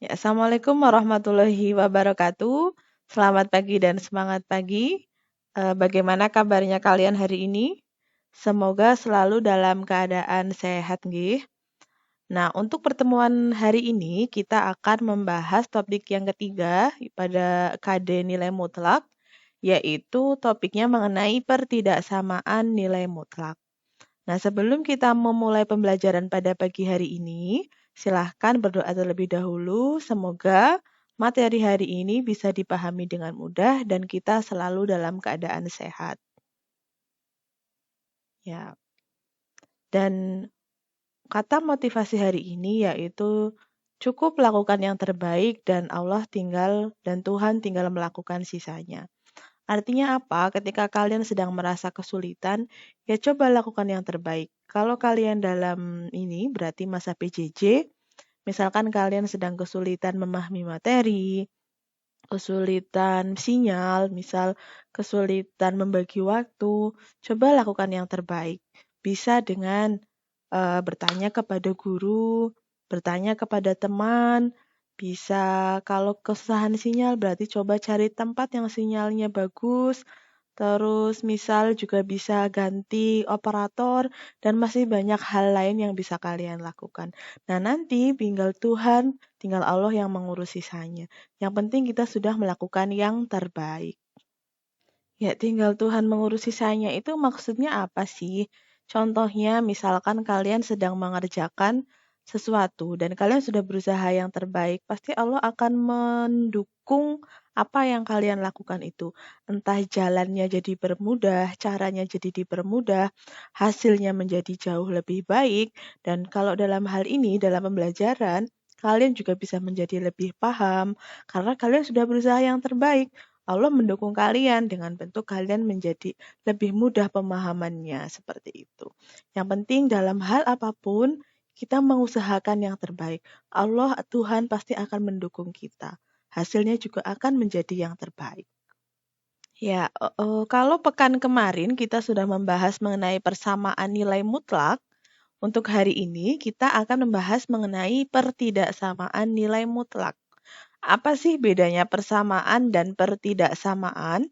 Ya, Assalamualaikum warahmatullahi wabarakatuh. Selamat pagi dan semangat pagi. Bagaimana kabarnya kalian hari ini? Semoga selalu dalam keadaan sehat, nggih. Nah, untuk pertemuan hari ini kita akan membahas topik yang ketiga pada KD nilai mutlak, yaitu topiknya mengenai pertidaksamaan nilai mutlak. Nah, sebelum kita memulai pembelajaran pada pagi hari ini, silahkan berdoa terlebih dahulu. Semoga materi hari ini bisa dipahami dengan mudah dan kita selalu dalam keadaan sehat. Ya, dan kata motivasi hari ini yaitu cukup lakukan yang terbaik dan Tuhan tinggal melakukan sisanya. Artinya apa? Ketika kalian sedang merasa kesulitan, ya coba lakukan yang terbaik. Kalau kalian dalam ini berarti masa PJJ, misalkan kalian sedang kesulitan memahami materi, kesulitan sinyal, misal kesulitan membagi waktu, coba lakukan yang terbaik. Bisa dengan bertanya kepada guru, bertanya kepada teman, bisa kalau kesusahan sinyal berarti coba cari tempat yang sinyalnya bagus, terus misal juga bisa ganti operator dan masih banyak hal lain yang bisa kalian lakukan. Nah, nanti tinggal Allah yang mengurus sisanya. Yang penting kita sudah melakukan yang terbaik. Ya, tinggal Tuhan mengurus sisanya itu maksudnya apa sih? Contohnya, misalkan kalian sedang mengerjakan sesuatu dan kalian sudah berusaha yang terbaik, pasti Allah akan mendukung apa yang kalian lakukan itu. Entah jalannya jadi bermudah, caranya jadi dipermudah, hasilnya menjadi jauh lebih baik, dan kalau dalam hal ini, dalam pembelajaran, kalian juga bisa menjadi lebih paham karena kalian sudah berusaha yang terbaik. Allah mendukung kalian dengan bentuk kalian menjadi lebih mudah pemahamannya seperti itu. Yang penting dalam hal apapun kita mengusahakan yang terbaik. Allah Tuhan pasti akan mendukung kita. Hasilnya juga akan menjadi yang terbaik. Ya, kalau pekan kemarin kita sudah membahas mengenai persamaan nilai mutlak, untuk hari ini kita akan membahas mengenai pertidaksamaan nilai mutlak. Apa sih bedanya persamaan dan pertidaksamaan?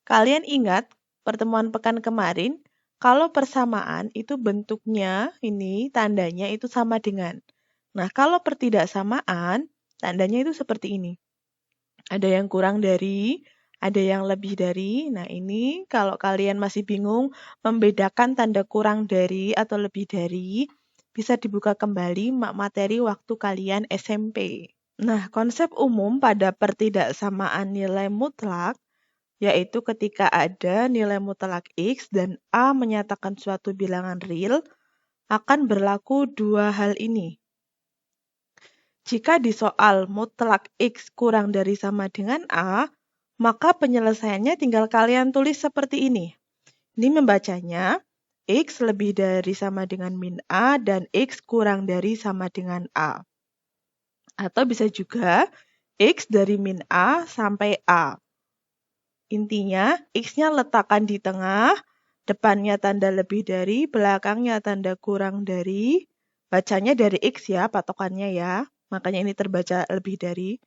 Kalian ingat pertemuan pekan kemarin, kalau persamaan itu bentuknya ini tandanya itu sama dengan. Nah, kalau pertidaksamaan tandanya itu seperti ini. Ada yang kurang dari, ada yang lebih dari. Nah, ini kalau kalian masih bingung membedakan tanda kurang dari atau lebih dari, bisa dibuka kembali materi waktu kalian SMP. Nah, konsep umum pada pertidaksamaan nilai mutlak yaitu ketika ada nilai mutlak X dan A menyatakan suatu bilangan real, akan berlaku dua hal ini. Jika di soal mutlak X kurang dari sama dengan A, maka penyelesaiannya tinggal kalian tulis seperti ini. Ini membacanya, X lebih dari sama dengan min A dan X kurang dari sama dengan A. Atau bisa juga X dari min A sampai A. Intinya, X-nya letakkan di tengah, depannya tanda lebih dari, belakangnya tanda kurang dari. Bacanya dari X ya, patokannya ya. Makanya ini terbaca lebih dari.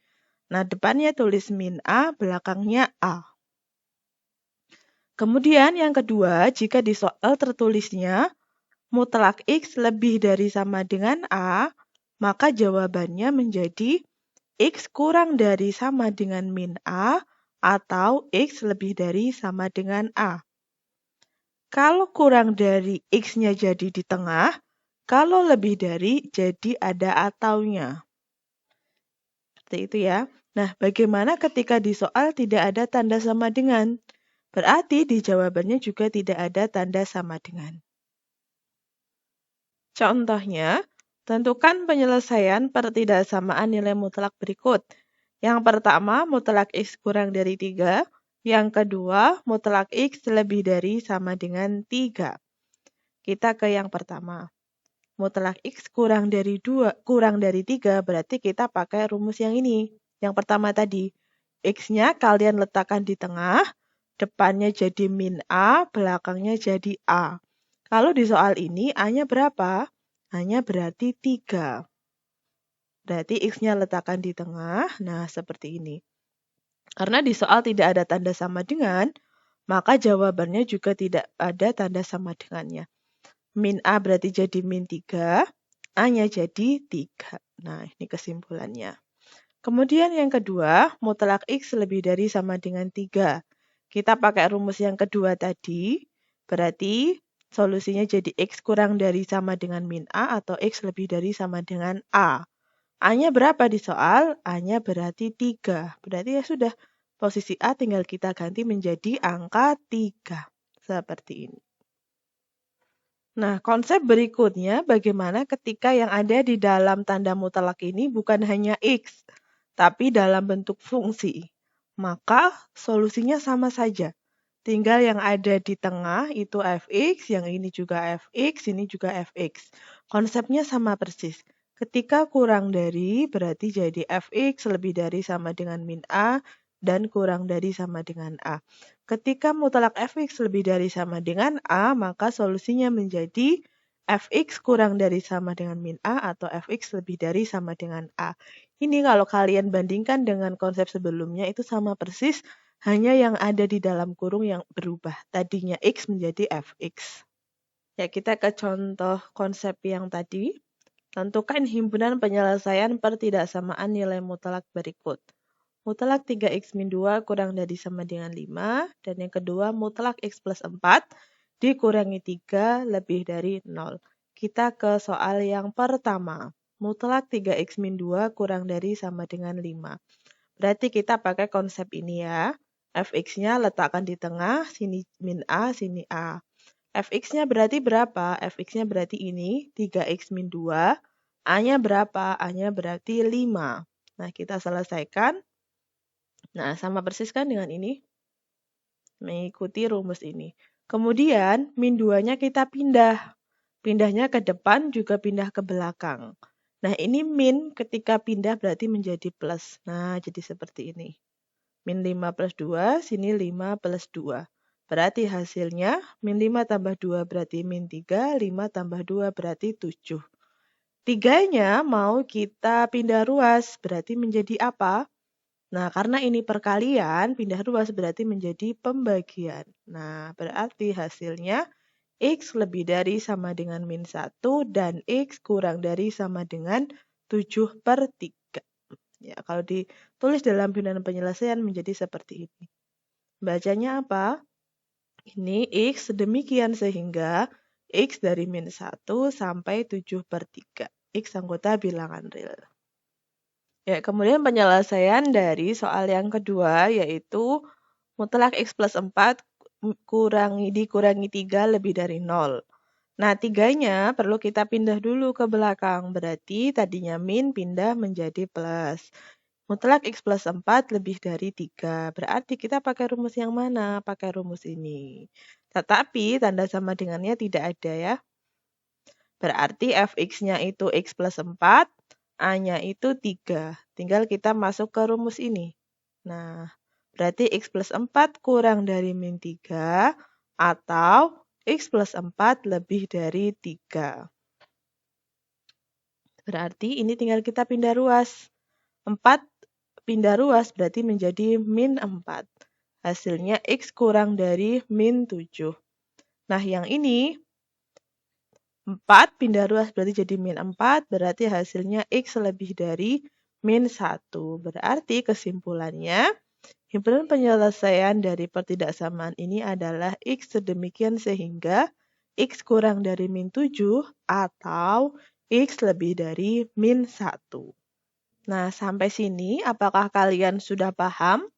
Nah, depannya tulis min A, belakangnya A. Kemudian yang kedua, jika di soal tertulisnya mutlak X lebih dari sama dengan A, maka jawabannya menjadi X kurang dari sama dengan min A atau X lebih dari sama dengan A. Kalau kurang dari X-nya jadi di tengah, kalau lebih dari jadi ada ataunya. Seperti itu ya. Nah, bagaimana ketika di soal tidak ada tanda sama dengan? Berarti di jawabannya juga tidak ada tanda sama dengan. Contohnya, tentukan penyelesaian pertidaksamaan nilai mutlak berikut. Yang pertama, mutlak X kurang dari 3. Yang kedua, mutlak X lebih dari sama dengan 3. Kita ke yang pertama. Mutlak X kurang dari 3, berarti kita pakai rumus yang ini. Yang pertama tadi, X-nya kalian letakkan di tengah, depannya jadi min A, belakangnya jadi A. Kalau di soal ini, A-nya berapa? A-nya berarti 3. Berarti X-nya letakkan di tengah. Nah, seperti ini. Karena di soal tidak ada tanda sama dengan, maka jawabannya juga tidak ada tanda sama dengannya. Min A berarti jadi min 3, A-nya jadi 3. Nah, ini kesimpulannya. Kemudian yang kedua, mutlak X lebih dari sama dengan 3. Kita pakai rumus yang kedua tadi, berarti solusinya jadi X kurang dari sama dengan min A atau X lebih dari sama dengan A. A-nya berapa di soal? A-nya berarti 3. Berarti ya sudah, posisi A tinggal kita ganti menjadi angka 3. Seperti ini. Nah, konsep berikutnya bagaimana ketika yang ada di dalam tanda mutlak ini bukan hanya X, tapi dalam bentuk fungsi. Maka solusinya sama saja. Tinggal yang ada di tengah itu fx, yang ini juga fx, ini juga fx. Konsepnya sama persis. Ketika kurang dari berarti jadi fx lebih dari sama dengan min A dan kurang dari sama dengan A. Ketika mutlak fx lebih dari sama dengan A, maka solusinya menjadi fx kurang dari sama dengan min A atau fx lebih dari sama dengan A. Ini kalau kalian bandingkan dengan konsep sebelumnya itu sama persis, hanya yang ada di dalam kurung yang berubah. Tadinya X menjadi fx. Ya, kita ke contoh konsep yang tadi. Tentukan himpunan penyelesaian pertidaksamaan nilai mutlak berikut. Mutlak 3x min 2 kurang dari sama dengan 5. Dan yang kedua, mutlak x plus 4 dikurangi 3 lebih dari 0. Kita ke soal yang pertama. Mutlak 3x min 2 kurang dari sama dengan 5. Berarti kita pakai konsep ini ya. Fx-nya letakkan di tengah, sini min A, sini A. Fx-nya berarti berapa? Fx-nya berarti ini, 3x min 2. A-nya berapa? A-nya berarti 5. Nah, kita selesaikan. Nah, sama persis kan dengan ini? Mengikuti rumus ini. Kemudian, min 2-nya kita pindah. Pindahnya ke depan juga pindah ke belakang. Nah, ini min ketika pindah berarti menjadi plus. Nah, jadi seperti ini. Min 5 plus 2, sini 5 plus 2. Berarti hasilnya, min 5 tambah 2 berarti min 3, 5 tambah 2 berarti 7. Tiganya mau kita pindah ruas, berarti menjadi apa? Nah, karena ini perkalian, pindah ruas berarti menjadi pembagian. Nah, berarti hasilnya X lebih dari sama dengan min 1 dan X kurang dari sama dengan 7/3. Ya, kalau ditulis dalam bilangan penyelesaian menjadi seperti ini. Bacanya apa? Ini X sedemikian sehingga X dari min 1 sampai 7/3. X anggota bilangan real. Ya, kemudian penyelesaian dari soal yang kedua yaitu mutlak X plus 4 dikurangi 3 lebih dari 0. Nah, 3-nya perlu kita pindah dulu ke belakang. Berarti tadinya min pindah menjadi plus. Mutlak X plus 4 lebih dari 3. Berarti kita pakai rumus yang mana? Pakai rumus ini. Tetapi tanda sama dengannya tidak ada ya. Berarti fx-nya itu X plus 4, A-nya itu 3. Tinggal kita masuk ke rumus ini. Nah, berarti X plus 4 kurang dari min 3 atau X plus 4 lebih dari 3. Berarti ini tinggal kita pindah ruas. 4 pindah ruas berarti menjadi min 4. Hasilnya X kurang dari min 7. Nah, yang ini 4 pindah ruas berarti jadi min 4, berarti hasilnya X lebih dari min 1. Berarti kesimpulannya, himpunan penyelesaian dari pertidaksamaan ini adalah X sedemikian sehingga X kurang dari min 7 atau X lebih dari min 1. Nah, sampai sini apakah kalian sudah paham?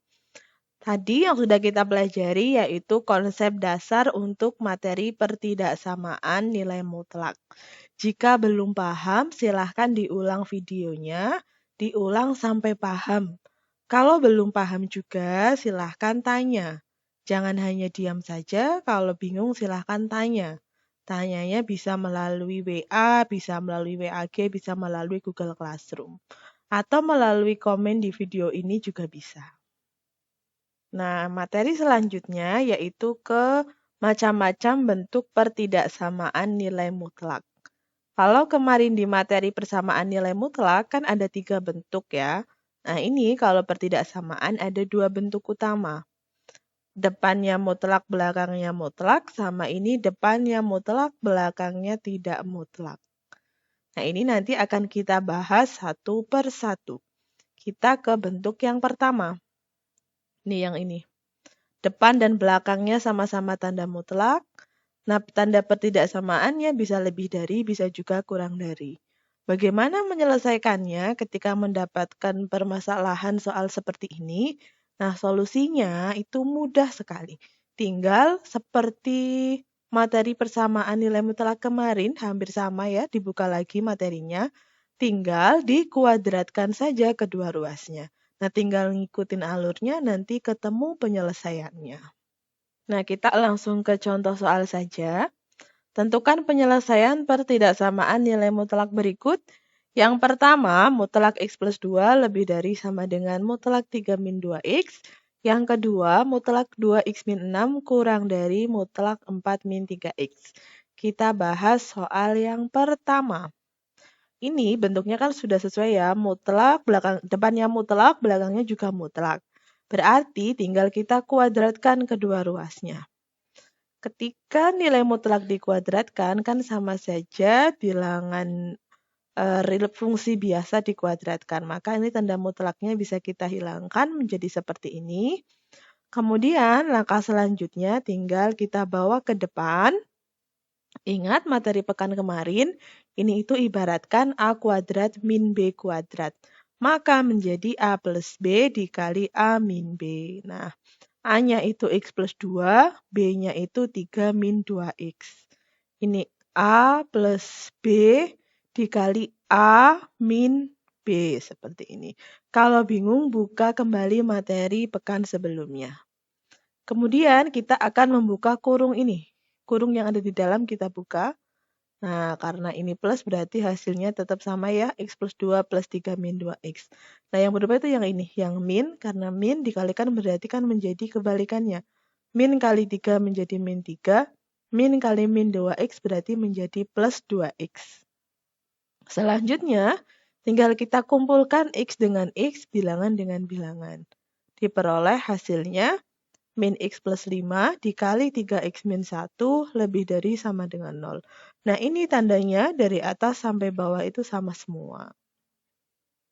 Tadi yang sudah kita pelajari yaitu konsep dasar untuk materi pertidaksamaan nilai mutlak. Jika belum paham, silahkan diulang videonya, diulang sampai paham. Kalau belum paham juga, silahkan tanya. Jangan hanya diam saja, kalau bingung silahkan tanya. Tanyanya bisa melalui WA, bisa melalui WAG, bisa melalui Google Classroom. Atau melalui komen di video ini juga bisa. Nah, materi selanjutnya yaitu ke macam-macam bentuk pertidaksamaan nilai mutlak. Kalau kemarin di materi persamaan nilai mutlak kan ada 3 bentuk ya. Nah ini kalau pertidaksamaan ada 2 bentuk utama. Depannya mutlak, belakangnya mutlak, sama ini depannya mutlak, belakangnya tidak mutlak. Nah ini nanti akan kita bahas satu per satu. Kita ke bentuk yang pertama. Nih yang ini. Depan dan belakangnya sama-sama tanda mutlak. Nah, tanda pertidaksamaannya bisa lebih dari, bisa juga kurang dari. Bagaimana menyelesaikannya ketika mendapatkan permasalahan soal seperti ini? Nah, solusinya itu mudah sekali. Tinggal seperti materi persamaan nilai mutlak kemarin, hampir sama ya, dibuka lagi materinya. Tinggal dikuadratkan saja kedua ruasnya. Nah, tinggal ngikutin alurnya, nanti ketemu penyelesaiannya. Nah, kita langsung ke contoh soal saja. Tentukan penyelesaian pertidaksamaan nilai mutlak berikut. Yang pertama, mutlak X plus 2 lebih dari sama dengan mutlak 3 min 2X. Yang kedua, mutlak 2X min 6 kurang dari mutlak 4 min 3X. Kita bahas soal yang pertama. Ini bentuknya kan sudah sesuai ya, mutlak, depannya mutlak, belakangnya juga mutlak. Berarti tinggal kita kuadratkan kedua ruasnya. Ketika nilai mutlak dikuadratkan kan sama saja bilangan real fungsi biasa dikuadratkan. Maka ini tanda mutlaknya bisa kita hilangkan menjadi seperti ini. Kemudian langkah selanjutnya tinggal kita bawa ke depan. Ingat materi pekan kemarin, ini itu ibaratkan A kuadrat min B kuadrat. Maka menjadi A plus B dikali A min B. Nah, A-nya itu X plus 2, B-nya itu 3 min 2X. Ini A plus B dikali A min B, seperti ini. Kalau bingung, buka kembali materi pekan sebelumnya. Kemudian kita akan membuka kurung ini. Kurung yang ada di dalam kita buka. Nah, karena ini plus berarti hasilnya tetap sama ya, X plus 2 plus 3 min 2X. Nah, yang berubah itu yang ini, yang min, karena min dikalikan berarti kan menjadi kebalikannya. Min kali 3 menjadi min 3, min kali min 2X berarti menjadi plus 2X. Selanjutnya, tinggal kita kumpulkan X dengan X, bilangan dengan bilangan. Diperoleh hasilnya min X plus 5 dikali 3X min 1 lebih dari sama dengan 0. Nah, ini tandanya dari atas sampai bawah itu sama semua.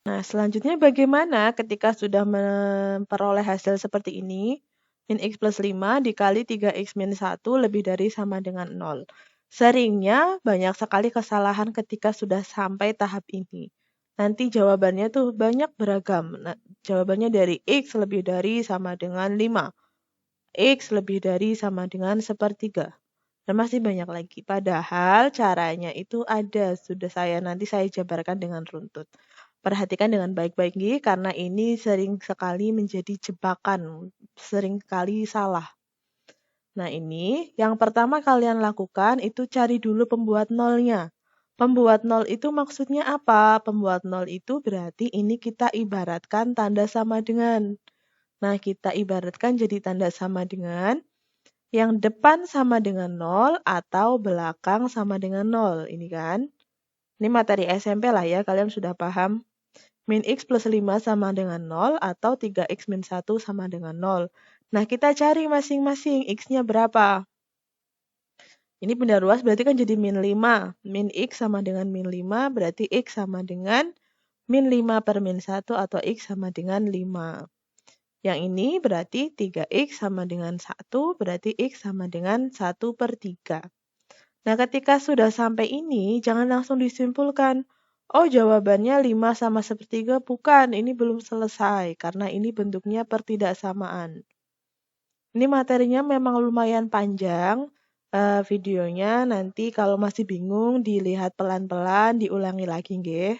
Nah, selanjutnya bagaimana ketika sudah memperoleh hasil seperti ini? Min X plus 5 dikali 3X min 1 lebih dari sama dengan 0. Seringnya banyak sekali kesalahan ketika sudah sampai tahap ini. Nanti jawabannya tuh banyak beragam. Nah, jawabannya dari X lebih dari sama dengan 5. X lebih dari sama dengan sepertiga. Dan masih banyak lagi. Padahal caranya itu ada. Nanti saya jabarkan dengan runtut. Perhatikan dengan baik-baik nih, karena ini sering sekali menjadi jebakan. Sering sekali salah. Nah ini, yang pertama kalian lakukan itu cari dulu pembuat nolnya. Pembuat nol itu maksudnya apa? Pembuat nol itu berarti ini kita ibaratkan tanda sama dengan. Nah, kita ibaratkan jadi tanda sama dengan yang depan sama dengan 0 atau belakang sama dengan 0. Ini kan. Ini materi SMP lah ya, kalian sudah paham. Min X plus 5 sama dengan 0 atau 3X min 1 sama dengan 0. Nah, kita cari masing-masing X-nya berapa. Ini benda ruas berarti kan jadi min 5. Min X sama dengan min 5 berarti X sama dengan min 5 per min 1 atau X sama dengan 5. Yang ini berarti 3X sama dengan 1, berarti X sama dengan 1 per 3. Nah, ketika sudah sampai ini, jangan langsung disimpulkan. Oh, jawabannya 5 sama sepertiga. Bukan, ini belum selesai, karena ini bentuknya pertidaksamaan. Ini materinya memang lumayan panjang, videonya nanti kalau masih bingung, dilihat pelan-pelan, diulangi lagi, nggih.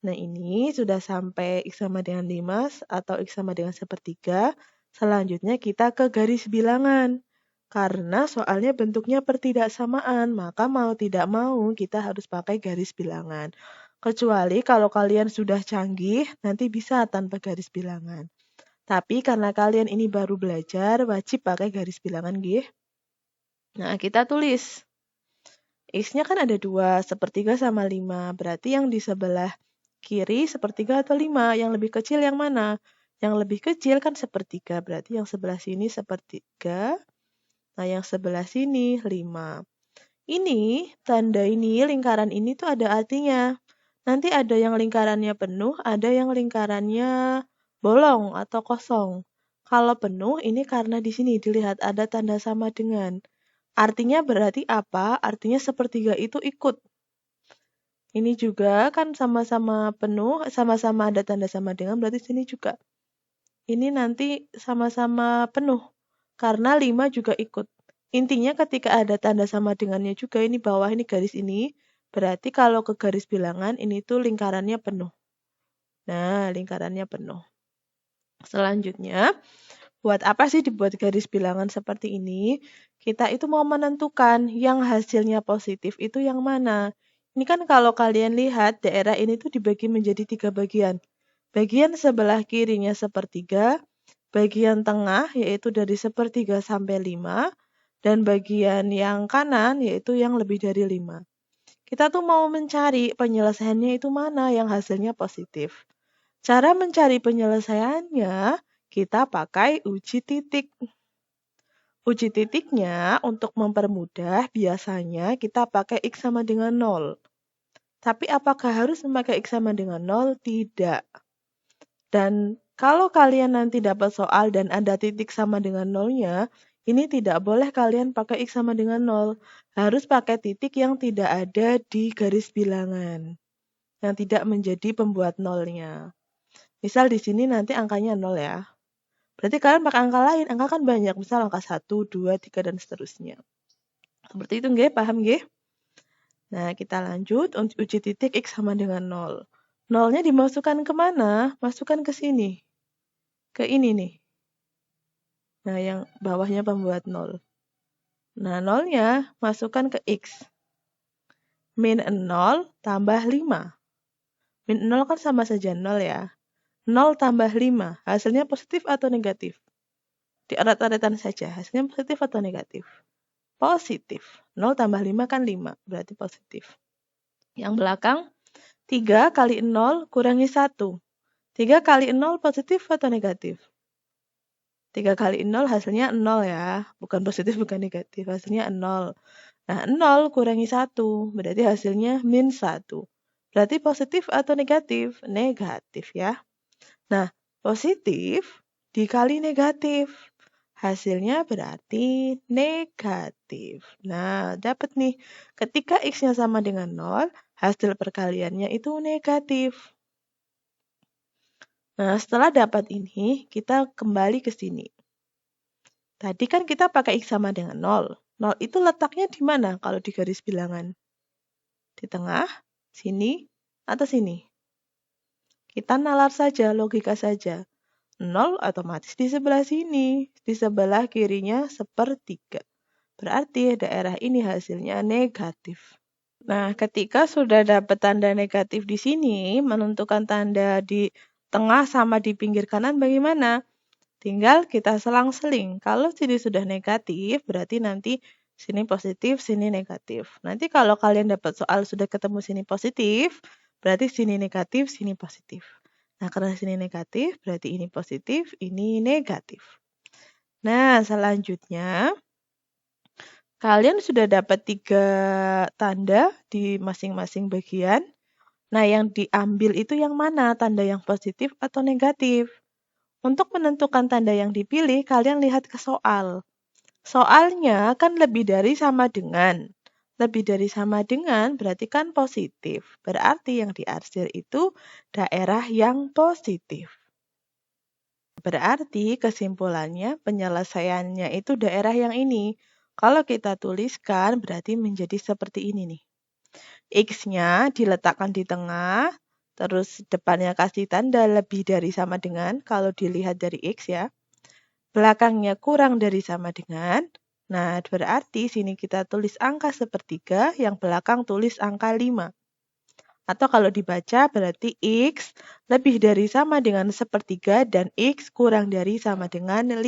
Nah, ini sudah sampai X sama dengan 5 atau X sama dengan sepertiga. Selanjutnya kita ke garis bilangan. Karena soalnya bentuknya pertidaksamaan, maka mau tidak mau kita harus pakai garis bilangan. Kecuali kalau kalian sudah canggih, nanti bisa tanpa garis bilangan. Tapi karena kalian ini baru belajar, wajib pakai garis bilangan, nggih. Nah, kita tulis X-nya kan ada 2, sepertiga sama 5. Berarti yang di sebelah kiri sepertiga atau 5? Yang lebih kecil yang mana? Yang lebih kecil kan sepertiga, berarti yang sebelah sini sepertiga. Nah, yang sebelah sini 5. Ini, tanda ini, lingkaran ini tuh ada artinya. Nanti ada yang lingkarannya penuh, ada yang lingkarannya bolong atau kosong. Kalau penuh, ini karena di sini dilihat ada tanda sama dengan. Artinya berarti apa? Artinya sepertiga itu ikut. Ini juga kan sama-sama penuh, sama-sama ada tanda sama dengan, berarti sini juga. Ini nanti sama-sama penuh, karena 5 juga ikut. Intinya ketika ada tanda sama dengannya juga, ini bawah ini garis ini, berarti kalau ke garis bilangan, ini tuh lingkarannya penuh. Nah, lingkarannya penuh. Selanjutnya, buat apa sih dibuat garis bilangan seperti ini? Kita itu mau menentukan yang hasilnya positif itu yang mana. Ini kan kalau kalian lihat, daerah ini tuh dibagi menjadi 3 bagian. Bagian sebelah kirinya sepertiga, bagian tengah yaitu dari sepertiga sampai 5, dan bagian yang kanan yaitu yang lebih dari 5. Kita tuh mau mencari penyelesaiannya itu mana yang hasilnya positif. Cara mencari penyelesaiannya, kita pakai uji titik. Uji titiknya untuk mempermudah biasanya kita pakai X sama dengan 0. Tapi apakah harus memakai X sama dengan 0? Tidak. Dan kalau kalian nanti dapat soal dan ada titik sama dengan 0-nya, ini tidak boleh kalian pakai X sama dengan 0. Harus pakai titik yang tidak ada di garis bilangan. Yang tidak menjadi pembuat 0-nya. Misal di sini nanti angkanya 0 ya. Berarti kalian pakai angka lain, angka kan banyak, misal angka 1, 2, 3, dan seterusnya. Seperti itu nggih, paham nggih? Nah, kita lanjut uji titik X sama dengan 0. 0-nya dimasukkan kemana? Masukkan ke sini. Ke ini nih. Nah, yang bawahnya pembuat 0. Nah, 0-nya masukkan ke X. Min 0 tambah 5. Min 0 kan sama saja 0 ya. 0 tambah 5, hasilnya positif atau negatif? Diaret-aretan saja, hasilnya positif atau negatif? Positif. 0 tambah 5 kan 5, berarti positif. Yang belakang, 3 kali 0 kurangi 1. 3 kali 0 positif atau negatif? 3 kali 0 hasilnya 0 ya, bukan positif, bukan negatif, hasilnya 0. Nah, 0 kurangi 1, berarti hasilnya min 1. Berarti positif atau negatif? Negatif ya. Nah, positif dikali negatif. Hasilnya berarti negatif. Nah, dapat nih. Ketika X-nya sama dengan 0, hasil perkaliannya itu negatif. Nah, setelah dapat ini, kita kembali ke sini. Tadi kan kita pakai X sama dengan 0. 0 itu letaknya di mana kalau di garis bilangan? Di tengah, sini, atau sini? Kita nalar saja, logika saja. 0 otomatis di sebelah sini, di sebelah kirinya sepertiga. Berarti daerah ini hasilnya negatif. Nah, ketika sudah dapat tanda negatif di sini, menentukan tanda di tengah sama di pinggir kanan bagaimana? Tinggal kita selang-seling. Kalau sini sudah negatif, berarti nanti sini positif, sini negatif. Nanti kalau kalian dapat soal sudah ketemu sini positif, berarti sini negatif, sini positif. Nah, karena sini negatif, berarti ini positif, ini negatif. Nah, selanjutnya, kalian sudah dapat 3 tanda di masing-masing bagian. Nah, yang diambil itu yang mana? Tanda yang positif atau negatif? Untuk menentukan tanda yang dipilih, kalian lihat ke soal. Soalnya kan lebih dari sama dengan. Lebih dari sama dengan berarti kan positif. Berarti yang diarsir itu daerah yang positif. Berarti kesimpulannya penyelesaiannya itu daerah yang ini. Kalau kita tuliskan berarti menjadi seperti ini nih. X-nya diletakkan di tengah, terus depannya kasih tanda lebih dari sama dengan kalau dilihat dari X ya. Belakangnya kurang dari sama dengan. Nah, berarti sini kita tulis angka sepertiga, yang belakang tulis angka 5. Atau kalau dibaca berarti X lebih dari sama dengan sepertiga dan X kurang dari sama dengan 5.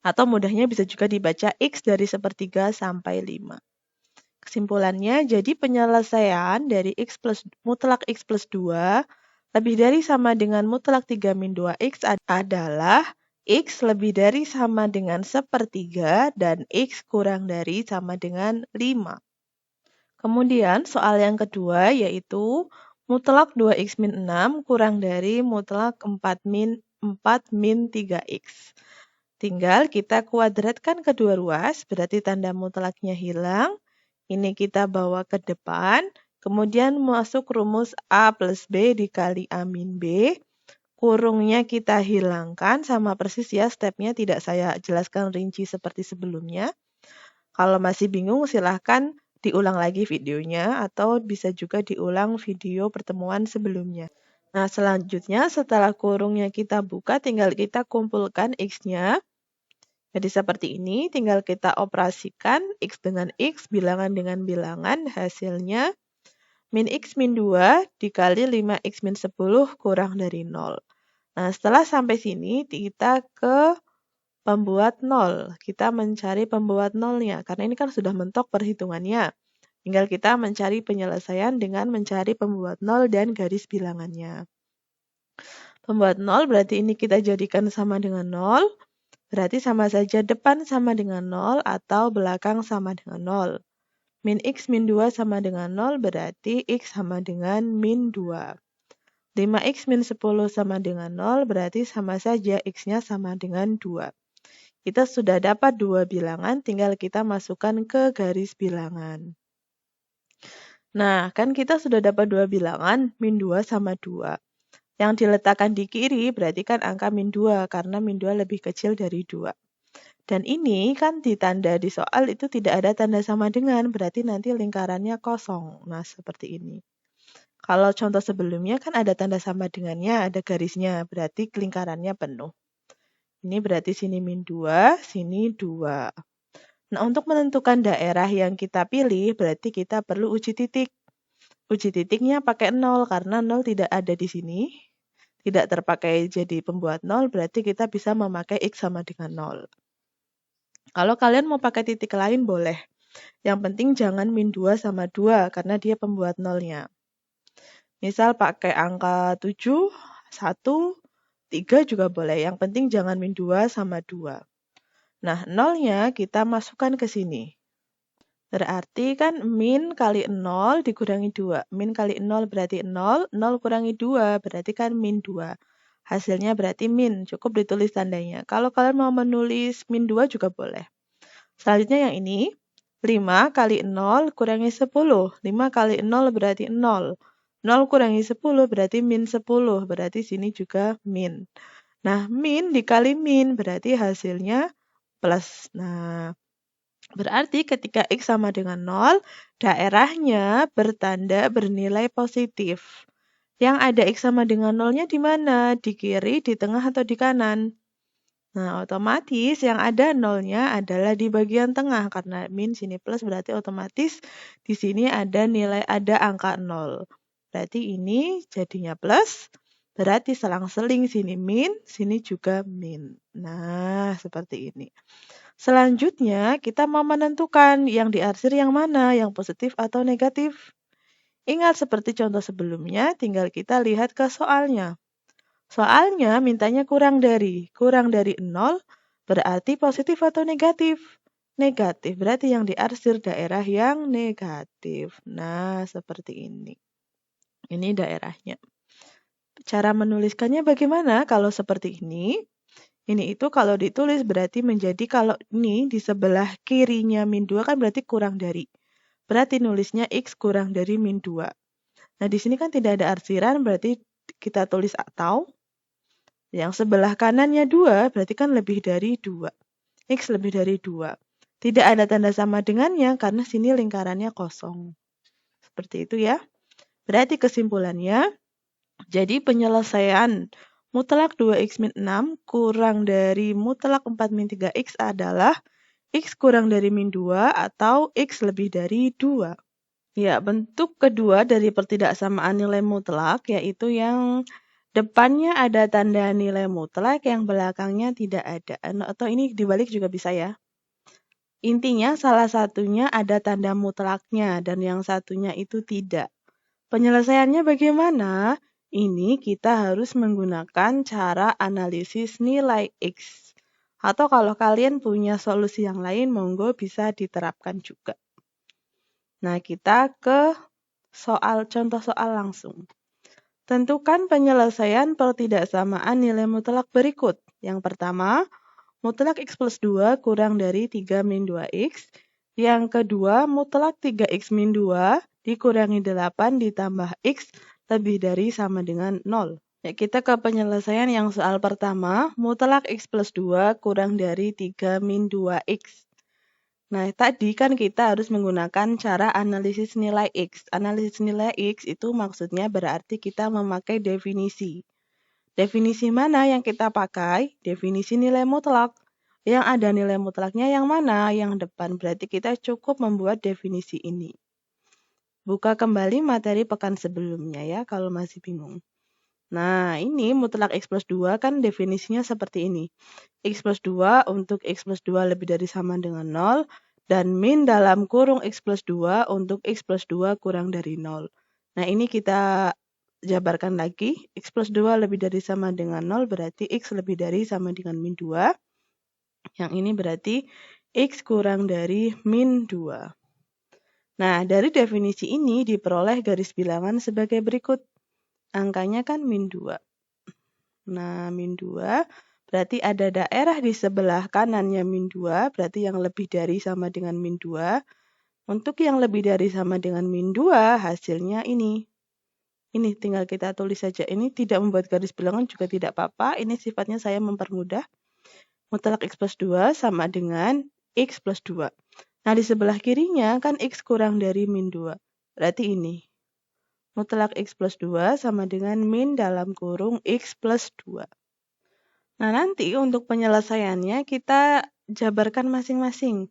Atau mudahnya bisa juga dibaca X dari sepertiga sampai 5. Kesimpulannya, jadi penyelesaian dari mutlak X plus 2 lebih dari sama dengan mutlak 3 min 2X adalah X lebih dari sama dengan 1/3 dan X kurang dari sama dengan 5. Kemudian soal yang kedua yaitu mutlak 2X min 6 kurang dari mutlak 4 min 3X. Tinggal kita kuadratkan kedua ruas, berarti tanda mutlaknya hilang. Ini kita bawa ke depan, kemudian masuk rumus A plus B dikali A min B. Kurungnya kita hilangkan, sama persis ya stepnya, tidak saya jelaskan rinci seperti sebelumnya. Kalau masih bingung silahkan diulang lagi videonya atau bisa juga diulang video pertemuan sebelumnya. Nah, selanjutnya setelah kurungnya kita buka, tinggal kita kumpulkan X-nya. Jadi seperti ini, tinggal kita operasikan X dengan X, bilangan dengan bilangan, hasilnya min X min 2 dikali 5X min 10 kurang dari 0. Nah, setelah sampai sini, kita ke pembuat 0. Kita mencari pembuat 0-nya, karena ini kan sudah mentok perhitungannya. Tinggal kita mencari penyelesaian dengan mencari pembuat 0 dan garis bilangannya. Pembuat 0 berarti ini kita jadikan sama dengan 0. Berarti sama saja depan sama dengan 0 atau belakang sama dengan 0. Min X min 2 sama dengan 0 berarti X sama dengan min 2. 5X min 10 sama dengan 0 berarti sama saja X-nya sama dengan 2. Kita sudah dapat dua bilangan, tinggal kita masukkan ke garis bilangan. Nah, kan kita sudah dapat dua bilangan, min 2 sama 2. Yang diletakkan di kiri berarti kan angka min 2, karena min 2 lebih kecil dari 2. Dan ini kan ditanda di soal itu tidak ada tanda sama dengan, berarti nanti lingkarannya kosong. Nah, seperti ini. Kalau contoh sebelumnya kan ada tanda sama dengannya, ada garisnya, berarti lingkarannya penuh. Ini berarti sini min 2, sini 2. Nah, untuk menentukan daerah yang kita pilih, berarti kita perlu uji titik. Uji titiknya pakai 0, karena 0 tidak ada di sini. Tidak terpakai jadi pembuat 0, berarti kita bisa memakai X sama dengan 0. Kalau kalian mau pakai titik lain boleh. Yang penting jangan min 2 sama 2, karena dia pembuat 0-nya. Misal pakai angka 7, 1, 3 juga boleh. Yang penting jangan min 2 sama 2. Nah, 0-nya kita masukkan ke sini. Berarti kan min kali 0 dikurangi 2. Min kali 0 berarti 0, 0 kurangi 2 berarti kan min 2. Hasilnya berarti min, cukup ditulis tandanya. Kalau kalian mau menulis min 2 juga boleh. Selanjutnya yang ini, 5 kali 0 kurangi 10. 5 kali 0 berarti 0. 0 kurangi 10 berarti min 10, berarti sini juga min. Nah, min dikali min berarti hasilnya plus. Nah, berarti ketika X sama dengan 0, daerahnya bertanda bernilai positif. Yang ada X sama dengan 0-nya di mana? Di kiri, di tengah, atau di kanan? Nah, otomatis yang ada 0-nya adalah di bagian tengah. Karena min sini plus berarti otomatis di sini ada angka 0. Berarti ini jadinya plus. Berarti selang-seling sini min, sini juga min. Nah, seperti ini. Selanjutnya, kita mau menentukan yang diarsir yang mana, yang positif atau negatif. Ingat seperti contoh sebelumnya, tinggal kita lihat ke soalnya. Soalnya mintanya kurang dari 0, berarti positif atau negatif? Negatif, berarti yang diarsir daerah yang negatif. Nah, seperti ini. Ini daerahnya. Cara menuliskannya bagaimana kalau seperti ini? Ini itu kalau ditulis berarti menjadi kalau ini di sebelah kirinya min 2 kan berarti kurang dari. Berarti nulisnya X kurang dari min 2. Nah, di sini kan tidak ada arsiran berarti kita tulis atau. Yang sebelah kanannya 2 berarti kan lebih dari 2. X lebih dari 2. Tidak ada tanda sama dengannya karena sini lingkarannya kosong. Seperti itu ya. Berarti kesimpulannya, jadi penyelesaian mutlak 2X min 6 kurang dari mutlak 4 min 3X adalah X kurang dari min 2 atau X lebih dari 2. Ya, bentuk kedua dari pertidaksamaan nilai mutlak yaitu yang depannya ada tanda nilai mutlak, yang belakangnya tidak ada. Atau ini dibalik juga bisa ya. Intinya salah satunya ada tanda mutlaknya dan yang satunya itu tidak. Penyelesaiannya bagaimana? Ini kita harus menggunakan cara analisis nilai X. Atau kalau kalian punya solusi yang lain, monggo bisa diterapkan juga. Nah, kita ke contoh soal langsung. Tentukan penyelesaian pertidaksamaan nilai mutlak berikut. Yang pertama, mutlak X plus 2 kurang dari 3 min 2X. Yang kedua, mutlak 3X min 2 dikurangi 8 ditambah X lebih dari sama dengan 0. Ya, kita ke penyelesaian yang soal pertama, mutlak X plus 2 kurang dari 3 min 2X. Nah, tadi kan kita harus menggunakan cara analisis nilai X. Analisis nilai X itu maksudnya berarti kita memakai definisi. Definisi mana yang kita pakai? Definisi nilai mutlak. Yang ada nilai mutlaknya yang mana? Yang depan. Berarti kita cukup membuat definisi ini. Buka kembali materi pekan sebelumnya ya kalau masih bingung. Nah, ini mutlak X plus 2 kan definisinya seperti ini. X plus 2 untuk X plus 2 lebih dari sama dengan 0, dan min dalam kurung X plus 2 untuk X plus 2 kurang dari 0. Nah, ini kita jabarkan lagi. X plus 2 lebih dari sama dengan 0 berarti X lebih dari sama dengan min 2. Yang ini berarti X kurang dari min 2. Nah, dari definisi ini diperoleh garis bilangan sebagai berikut. Angkanya kan min 2. Nah, min 2 berarti ada daerah di sebelah kanannya min 2, berarti yang lebih dari sama dengan min 2. Untuk yang lebih dari sama dengan min 2, hasilnya ini. Ini tinggal kita tulis saja. Ini tidak membuat garis bilangan juga tidak apa-apa. Ini sifatnya saya mempermudah. Mutlak X plus 2 sama dengan X plus 2. Nah, di sebelah kirinya kan X kurang dari min 2. Berarti ini. Mutlak X plus 2 sama dengan min dalam kurung X plus 2. Nah, nanti untuk penyelesaiannya kita jabarkan masing-masing.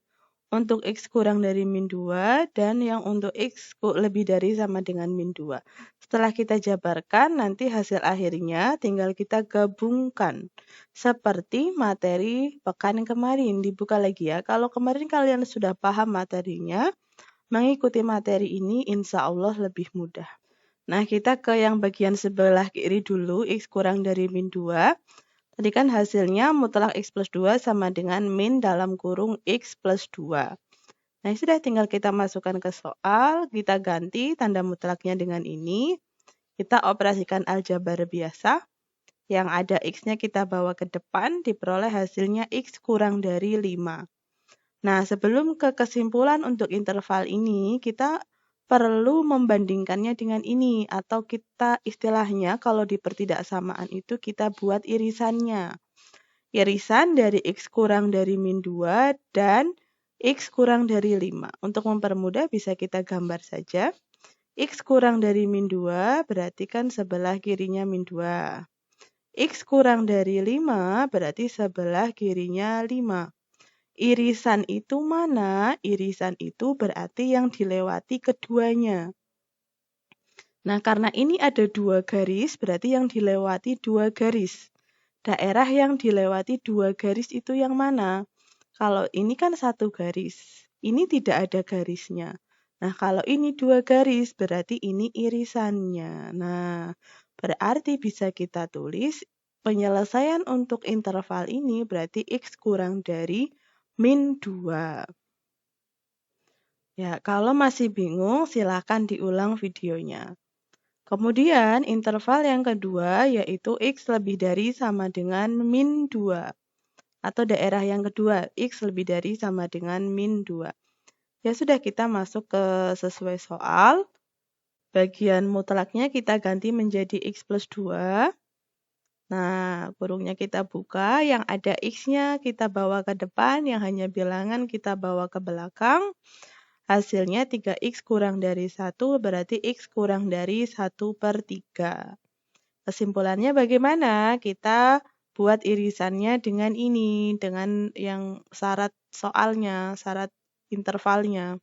Untuk X kurang dari min 2 dan yang untuk X lebih dari sama dengan min 2. Setelah kita jabarkan, nanti hasil akhirnya tinggal kita gabungkan. Seperti materi pekan kemarin. Dibuka lagi ya. Kalau kemarin kalian sudah paham materinya, mengikuti materi ini insya Allah lebih mudah. Nah, kita ke yang bagian sebelah kiri dulu, X kurang dari min 2. Tadi kan hasilnya mutlak X plus 2 sama dengan min dalam kurung X plus 2. Nah, sudah tinggal kita masukkan ke soal, kita ganti tanda mutlaknya dengan ini. Kita operasikan aljabar biasa. Yang ada X-nya kita bawa ke depan, diperoleh hasilnya X kurang dari 5. Nah, sebelum ke kesimpulan untuk interval ini, kita perlu membandingkannya dengan ini. Atau kita istilahnya kalau di pertidaksamaan itu kita buat irisannya. Irisan dari X kurang dari min 2 dan X kurang dari 5. Untuk mempermudah bisa kita gambar saja. X kurang dari min 2 berarti kan sebelah kirinya min 2. X kurang dari 5 berarti sebelah kirinya 5. Irisan itu mana? Irisan itu berarti yang dilewati keduanya. Nah, karena ini ada 2 garis, berarti yang dilewati 2 garis. Daerah yang dilewati 2 garis itu yang mana? Kalau ini kan 1 garis, ini tidak ada garisnya. Nah, kalau ini 2 garis, berarti ini irisannya. Nah, berarti bisa kita tulis penyelesaian untuk interval ini berarti X kurang dari min 2. Ya, kalau masih bingung silakan diulang videonya. Kemudian interval yang kedua yaitu X lebih dari sama dengan min 2. Atau daerah yang kedua, X lebih dari sama dengan min 2. Ya sudah kita masuk ke sesuai soal. Bagian mutlaknya kita ganti menjadi X plus 2. Nah, kurungnya kita buka, yang ada X-nya kita bawa ke depan, yang hanya bilangan kita bawa ke belakang. Hasilnya 3X kurang dari 1 berarti X kurang dari 1/3. Kesimpulannya bagaimana? Kita buat irisannya dengan ini, dengan yang syarat soalnya, syarat intervalnya.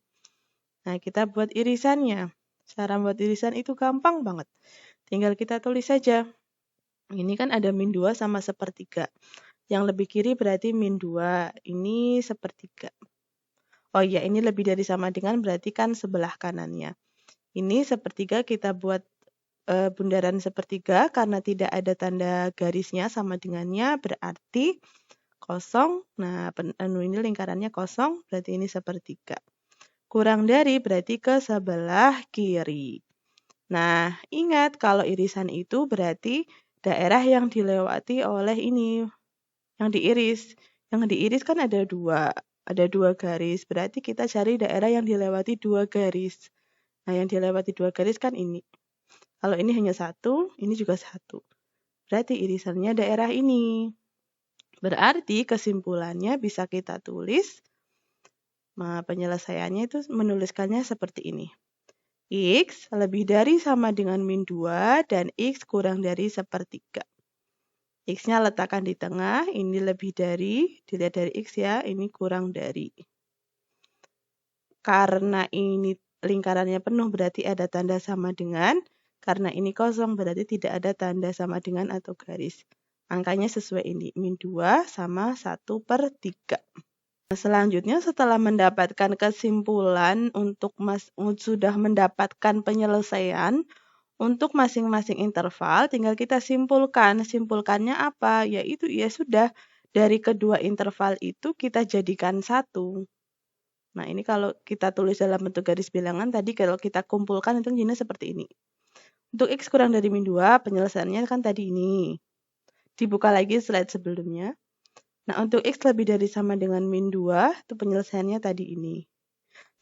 Nah, kita buat irisannya. Cara buat irisan itu gampang banget. Tinggal kita tulis saja. Ini kan ada min 2 sama 1/3. Yang lebih kiri berarti min 2. Ini 1/3. Oh iya, ini lebih dari sama dengan berarti kan sebelah kanannya. Ini sepertiga kita buat bundaran sepertiga karena tidak ada tanda garisnya sama dengannya berarti kosong. Nah, ini lingkarannya kosong berarti ini sepertiga. Kurang dari berarti ke sebelah kiri. Nah, ingat kalau irisan itu berarti daerah yang dilewati oleh ini, yang diiris. Yang diiris kan ada dua garis. Berarti kita cari daerah yang dilewati dua garis. Nah, yang dilewati dua garis kan ini. Kalau ini hanya satu, ini juga satu. Berarti irisannya daerah ini. Berarti kesimpulannya bisa kita tulis, penyelesaiannya itu menuliskannya seperti ini. X lebih dari sama dengan min 2 dan X kurang dari sepertiga. X-nya letakkan di tengah, ini lebih dari, dilihat dari X ya, ini kurang dari. Karena ini lingkarannya penuh berarti ada tanda sama dengan, karena ini kosong berarti tidak ada tanda sama dengan atau garis. Angkanya sesuai ini, min 2 sama 1/3. Selanjutnya setelah mendapatkan kesimpulan sudah mendapatkan penyelesaian untuk masing-masing interval, tinggal kita simpulkan. Simpulkannya apa? Yaitu ya sudah dari kedua interval itu kita jadikan satu. Nah, ini kalau kita tulis dalam bentuk garis bilangan tadi kalau kita kumpulkan itu jadinya seperti ini. Untuk X kurang dari min 2, penyelesaiannya kan tadi ini. Dibuka lagi slide sebelumnya. Nah, untuk X lebih dari sama dengan min 2, itu penyelesaiannya tadi ini.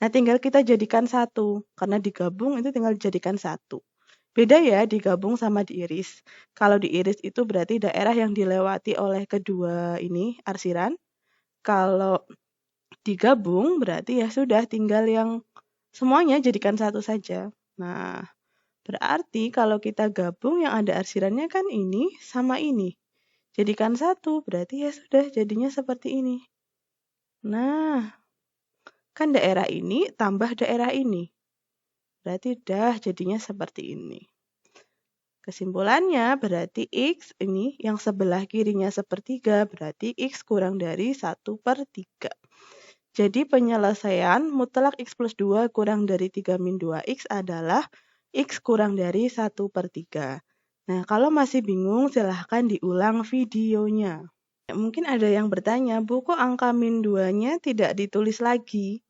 Nah, tinggal kita jadikan satu. Karena digabung itu tinggal dijadikan satu. Beda ya digabung sama diiris. Kalau diiris itu berarti daerah yang dilewati oleh kedua ini arsiran. Kalau digabung berarti ya sudah tinggal yang semuanya jadikan satu saja. Nah, berarti kalau kita gabung yang ada arsirannya kan ini sama ini. Jadikan satu, berarti ya sudah jadinya seperti ini. Nah, kan daerah ini tambah daerah ini. Berarti udah jadinya seperti ini. Kesimpulannya berarti X ini yang sebelah kirinya sepertiga, berarti X kurang dari 1/3. Jadi penyelesaian mutlak X plus 2 kurang dari 3 min 2X adalah X kurang dari 1/3. Nah, kalau masih bingung silahkan diulang videonya. Mungkin ada yang bertanya, Bu, kok angka min 2-nya tidak ditulis lagi?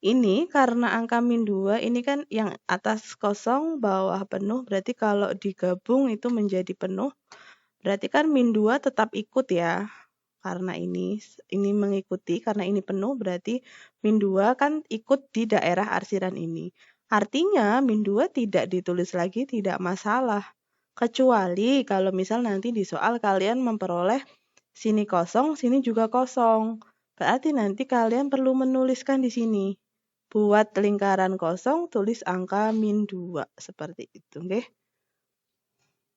Ini karena angka min 2 ini kan yang atas kosong, bawah penuh, berarti kalau digabung itu menjadi penuh. Berarti kan min 2 tetap ikut ya. Karena ini mengikuti, karena ini penuh, berarti min 2 kan ikut di daerah arsiran ini. Artinya min 2 tidak ditulis lagi, tidak masalah. Kecuali kalau misal nanti di soal kalian memperoleh sini kosong, sini juga kosong. Berarti nanti kalian perlu menuliskan di sini. Buat lingkaran kosong, tulis angka min 2. Seperti itu. Okay?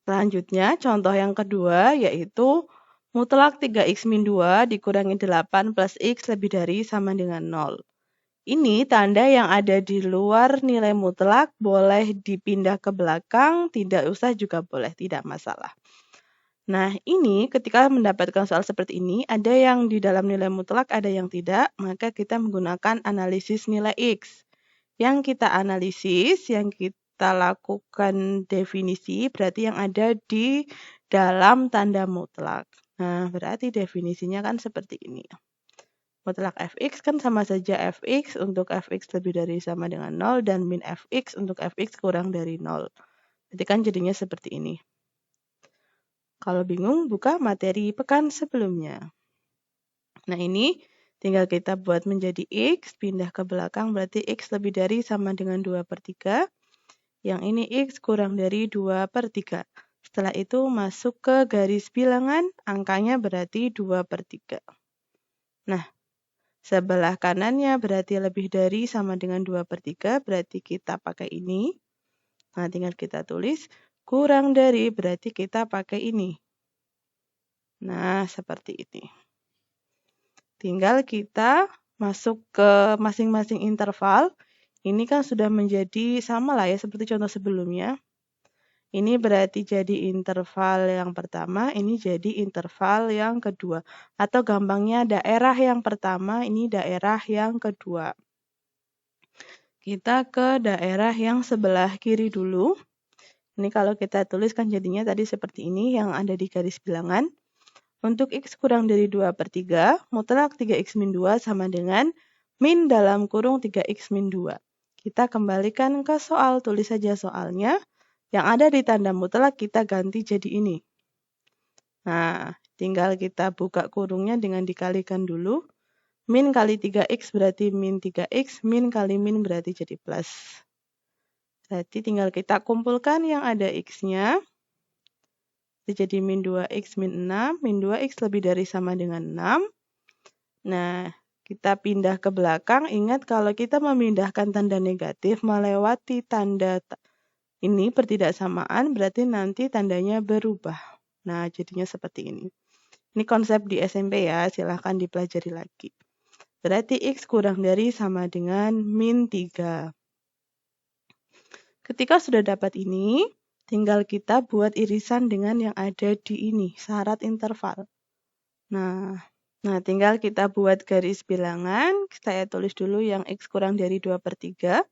Selanjutnya, contoh yang kedua yaitu mutlak 3x min 2 dikurangi 8 plus x lebih dari sama dengan 0. Ini tanda yang ada di luar nilai mutlak, boleh dipindah ke belakang, tidak usah juga boleh, tidak masalah. Nah, ini ketika mendapatkan soal seperti ini, ada yang di dalam nilai mutlak, ada yang tidak, maka kita menggunakan analisis nilai X. Yang kita analisis, yang kita lakukan definisi, berarti yang ada di dalam tanda mutlak. Nah, berarti definisinya kan seperti ini. Mutlak fx kan sama saja fx untuk fx lebih dari sama dengan 0 dan min fx untuk fx kurang dari 0. Jadi kan jadinya seperti ini. Kalau bingung, buka materi pekan sebelumnya. Nah, ini tinggal kita buat menjadi x, pindah ke belakang berarti x lebih dari sama dengan 2/3. Yang ini x kurang dari 2/3. Setelah itu masuk ke garis bilangan, angkanya berarti 2/3. Nah, sebelah kanannya berarti lebih dari sama dengan 2/3, berarti kita pakai ini. Nah, tinggal kita tulis, kurang dari berarti kita pakai ini. Nah, seperti ini. Tinggal kita masuk ke masing-masing interval. Ini kan sudah menjadi sama lah ya, seperti contoh sebelumnya. Ini berarti jadi interval yang pertama, ini jadi interval yang kedua. Atau gampangnya daerah yang pertama, ini daerah yang kedua. Kita ke daerah yang sebelah kiri dulu. Ini kalau kita tuliskan jadinya tadi seperti ini yang ada di garis bilangan. Untuk X kurang dari 2/3, mutlak 3X min 2 sama dengan min dalam kurung 3X min 2. Kita kembalikan ke soal, tulis saja soalnya. Yang ada di tanda mutlak kita ganti jadi ini. Nah, tinggal kita buka kurungnya dengan dikalikan dulu. Min kali 3X berarti min 3X, min kali min berarti jadi plus. Berarti tinggal kita kumpulkan yang ada X-nya. Jadi min 2X min 6, min 2X lebih dari sama dengan 6. Nah, kita pindah ke belakang. Ingat kalau kita memindahkan tanda negatif melewati tanda ini pertidaksamaan, berarti nanti tandanya berubah. Nah, jadinya seperti ini. Ini konsep di SMP ya, silahkan dipelajari lagi. Berarti X kurang dari sama dengan min 3. Ketika sudah dapat ini, tinggal kita buat irisan dengan yang ada di ini, syarat interval. Nah, tinggal kita buat garis bilangan. Saya tulis dulu yang X kurang dari 2/3.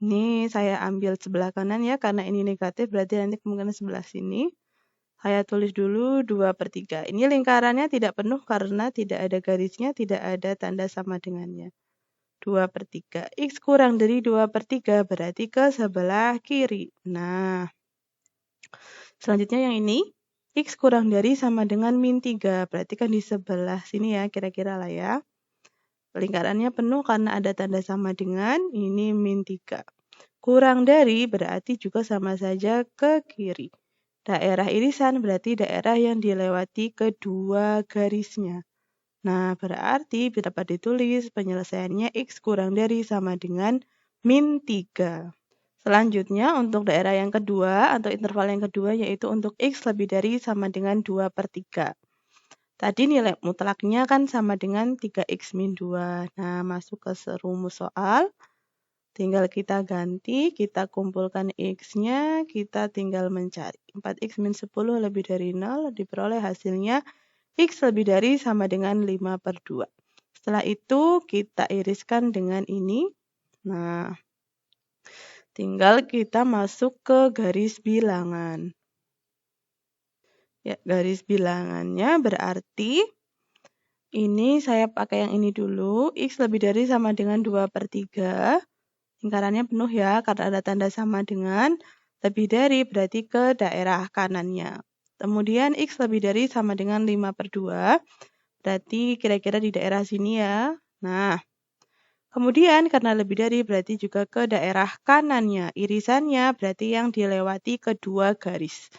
Ini saya ambil sebelah kanan ya, karena ini negatif, berarti nanti kemungkinan sebelah sini. Saya tulis dulu 2/3. Ini lingkarannya tidak penuh karena tidak ada garisnya, tidak ada tanda sama dengannya. 2/3. X kurang dari 2/3 berarti ke sebelah kiri. Nah, selanjutnya yang ini. X kurang dari sama dengan min 3. Berarti kan di sebelah sini ya, kira-kira lah ya. Lingkarannya penuh karena ada tanda sama dengan ini min 3. Kurang dari berarti juga sama saja ke kiri. Daerah irisan berarti daerah yang dilewati kedua garisnya. Nah, berarti dapat ditulis penyelesaiannya X kurang dari sama dengan min 3. Selanjutnya untuk daerah yang kedua atau interval yang kedua yaitu untuk X lebih dari sama dengan 2/3. Tadi nilai mutlaknya kan sama dengan 3X min 2. Nah, masuk ke rumus soal. Tinggal kita ganti, kita kumpulkan X-nya, kita tinggal mencari. 4X min 10 lebih dari 0, diperoleh hasilnya X lebih dari sama dengan 5/2. Setelah itu kita iriskan dengan ini. Nah, tinggal kita masuk ke garis bilangan. Ya, garis bilangannya berarti ini saya pakai yang ini dulu. X lebih dari sama dengan 2/3. Lingkarannya penuh ya, karena ada tanda sama dengan lebih dari berarti ke daerah kanannya. Kemudian X lebih dari sama dengan 5/2, berarti kira-kira di daerah sini ya. Nah, kemudian karena lebih dari berarti juga ke daerah kanannya. Irisannya berarti yang dilewati kedua garis.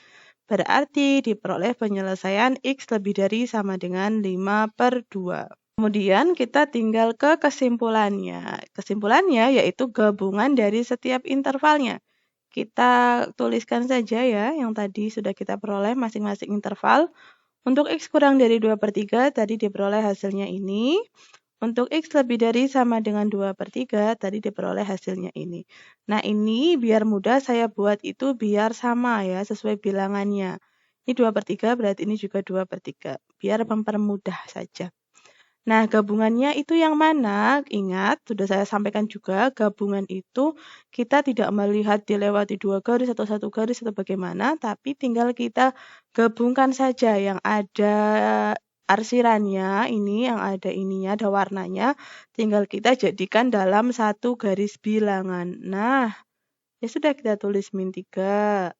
Berarti diperoleh penyelesaian X lebih dari sama dengan 5/2. Kemudian kita tinggal ke kesimpulannya. Kesimpulannya yaitu gabungan dari setiap intervalnya. Kita tuliskan saja ya yang tadi sudah kita peroleh masing-masing interval. Untuk X kurang dari 2/3 tadi diperoleh hasilnya ini. Untuk X lebih dari sama dengan 2/3 tadi diperoleh hasilnya ini. Nah, ini biar mudah saya buat itu biar sama ya sesuai bilangannya. Ini 2/3 berarti ini juga 2/3. Biar mempermudah saja. Nah, gabungannya itu yang mana? Ingat, sudah saya sampaikan juga, gabungan itu kita tidak melihat dilewati 2 garis atau 1 garis atau bagaimana, tapi tinggal kita gabungkan saja yang ada arsirannya, ini yang ada ininya, ada warnanya, tinggal kita jadikan dalam satu garis bilangan. Nah, ya sudah kita tulis min 3.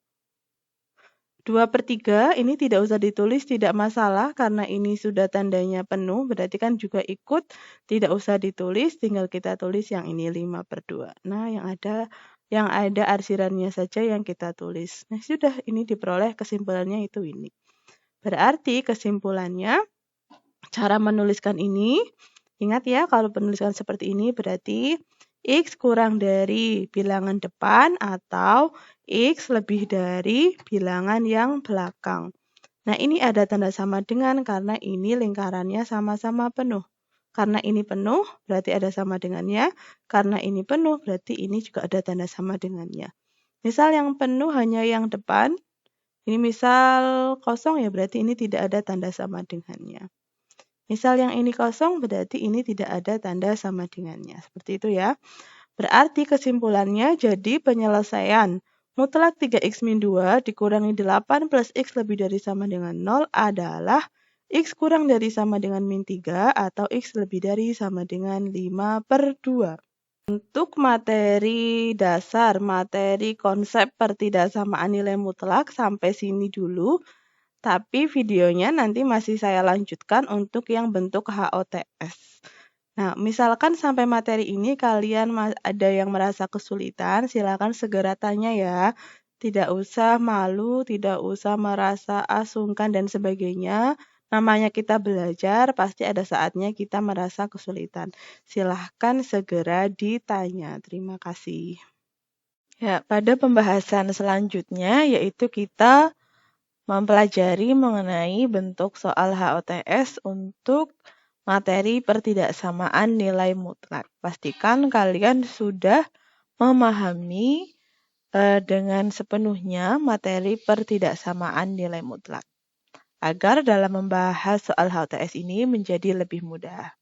2/3 ini tidak usah ditulis, tidak masalah karena ini sudah tandanya penuh, berarti kan juga ikut, tidak usah ditulis, tinggal kita tulis yang ini 5/2. Nah, yang ada arsirannya saja yang kita tulis. Nah, sudah ini diperoleh kesimpulannya itu ini. Berarti kesimpulannya, cara menuliskan ini, ingat ya kalau penulisan seperti ini berarti X kurang dari bilangan depan atau X lebih dari bilangan yang belakang. Nah, ini ada tanda sama dengan karena ini lingkarannya sama-sama penuh. Karena ini penuh, berarti ada sama dengannya. Karena ini penuh, berarti ini juga ada tanda sama dengannya. Misal yang penuh hanya yang depan. Ini misal kosong ya, berarti ini tidak ada tanda sama dengannya. Misal yang ini kosong, berarti ini tidak ada tanda sama dengannya. Seperti itu ya. Berarti kesimpulannya jadi penyelesaian mutlak 3x min 2 dikurangi 8 plus x lebih dari sama dengan 0 adalah x kurang dari sama dengan min 3 atau x lebih dari sama dengan 5/2. Untuk materi dasar, materi konsep pertidaksamaan nilai mutlak sampai sini dulu. Tapi videonya nanti masih saya lanjutkan untuk yang bentuk HOTS. Nah, misalkan sampai materi ini kalian ada yang merasa kesulitan, silakan segera tanya ya. Tidak usah malu, tidak usah merasa sungkan dan sebagainya. Namanya kita belajar, pasti ada saatnya kita merasa kesulitan. Silahkan segera ditanya. Terima kasih. Ya, pada pembahasan selanjutnya yaitu kita mempelajari mengenai bentuk soal HOTS untuk materi pertidaksamaan nilai mutlak. Pastikan kalian sudah memahami dengan sepenuhnya materi pertidaksamaan nilai mutlak, agar dalam membahas soal HOTS ini menjadi lebih mudah.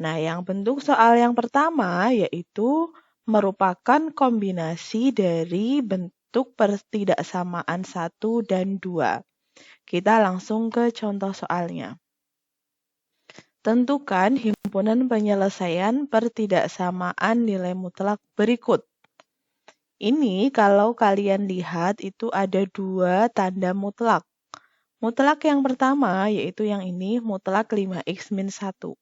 Nah, yang bentuk soal yang pertama yaitu merupakan kombinasi dari bentuk pertidaksamaan 1 dan 2. Kita langsung ke contoh soalnya. Tentukan himpunan penyelesaian pertidaksamaan nilai mutlak berikut. Ini kalau kalian lihat itu ada 2 tanda mutlak. Mutlak yang pertama yaitu yang ini mutlak 5x min 1.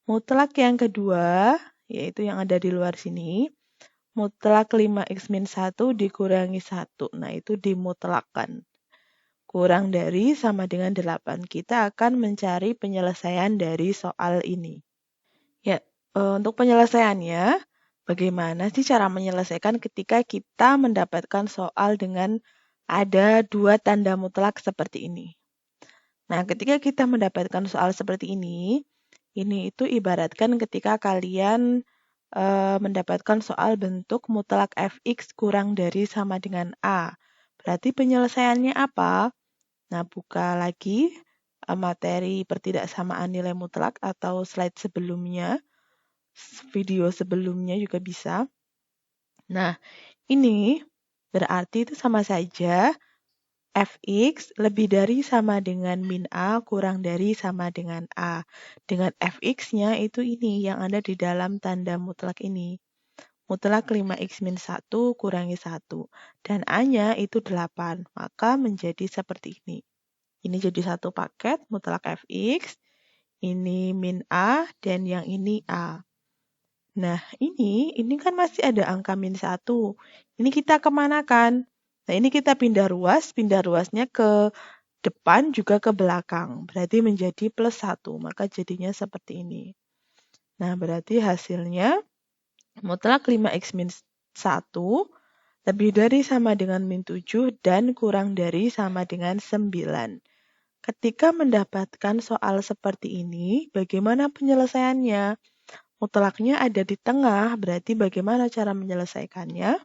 Mutlak yang kedua yaitu yang ada di luar sini. Mutlak 5x min 1 dikurangi 1. Nah, itu dimutlakkan. Kurang dari sama dengan 8. Kita akan mencari penyelesaian dari soal ini. Ya, untuk penyelesaiannya, bagaimana sih cara menyelesaikan ketika kita mendapatkan soal dengan ada 2 tanda mutlak seperti ini? Nah, ketika kita mendapatkan soal seperti ini itu ibaratkan ketika kalian mendapatkan soal bentuk mutlak fx kurang dari sama dengan A. Berarti penyelesaiannya apa? Nah, buka lagi materi pertidaksamaan nilai mutlak atau slide sebelumnya, video sebelumnya juga bisa. Nah, ini berarti itu sama saja fx lebih dari sama dengan min A kurang dari sama dengan A. Dengan fx-nya itu ini yang ada di dalam tanda mutlak ini. Mutlak 5x min 1 kurangi 1. Dan A-nya itu 8. Maka menjadi seperti ini. Ini jadi satu paket mutlak fx, ini min A, dan yang ini A. Nah, ini kan masih ada angka min 1. Ini kita kemanakan? Nah, ini kita pindah ruasnya ke depan juga ke belakang. Berarti menjadi plus 1, maka jadinya seperti ini. Nah, berarti hasilnya mutlak 5x min 1 lebih dari sama dengan min 7 dan kurang dari sama dengan 9. Ketika mendapatkan soal seperti ini, bagaimana penyelesaiannya? Mutlaknya ada di tengah, berarti bagaimana cara menyelesaikannya?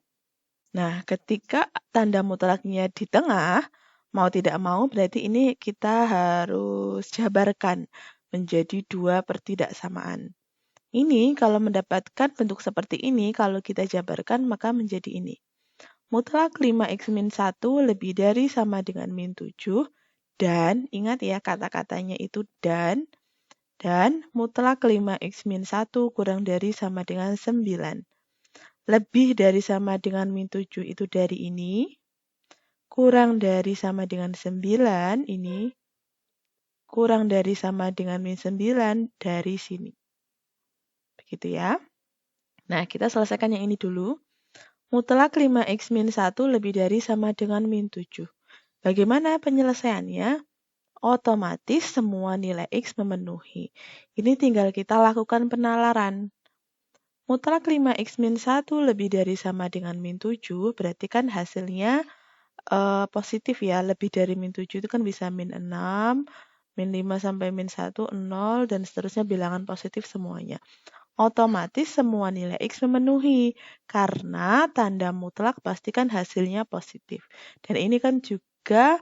Nah, ketika tanda mutlaknya di tengah, mau tidak mau berarti ini kita harus jabarkan menjadi 2 pertidaksamaan. Ini kalau mendapatkan bentuk seperti ini, kalau kita jabarkan maka menjadi ini. Mutlak 5x min 1 lebih dari sama dengan min 7. Dan, ingat ya kata-katanya itu dan mutlak 5x min 1 kurang dari sama dengan 9. Lebih dari sama dengan min 7 itu dari ini, kurang dari sama dengan 9 ini, kurang dari sama dengan min 9 dari sini. Begitu ya. Nah, kita selesaikan yang ini dulu. Mutlak 5x min 1 lebih dari sama dengan min 7. Bagaimana penyelesaiannya? Otomatis semua nilai X memenuhi. Ini tinggal kita lakukan penalaran. Mutlak 5x min 1 lebih dari sama dengan min 7, berarti kan hasilnya positif ya. Lebih dari min 7 itu kan bisa min 6, min 5 sampai min 1, 0, dan seterusnya bilangan positif semuanya. Otomatis semua nilai X memenuhi, karena tanda mutlak pastikan hasilnya positif. Dan ini kan juga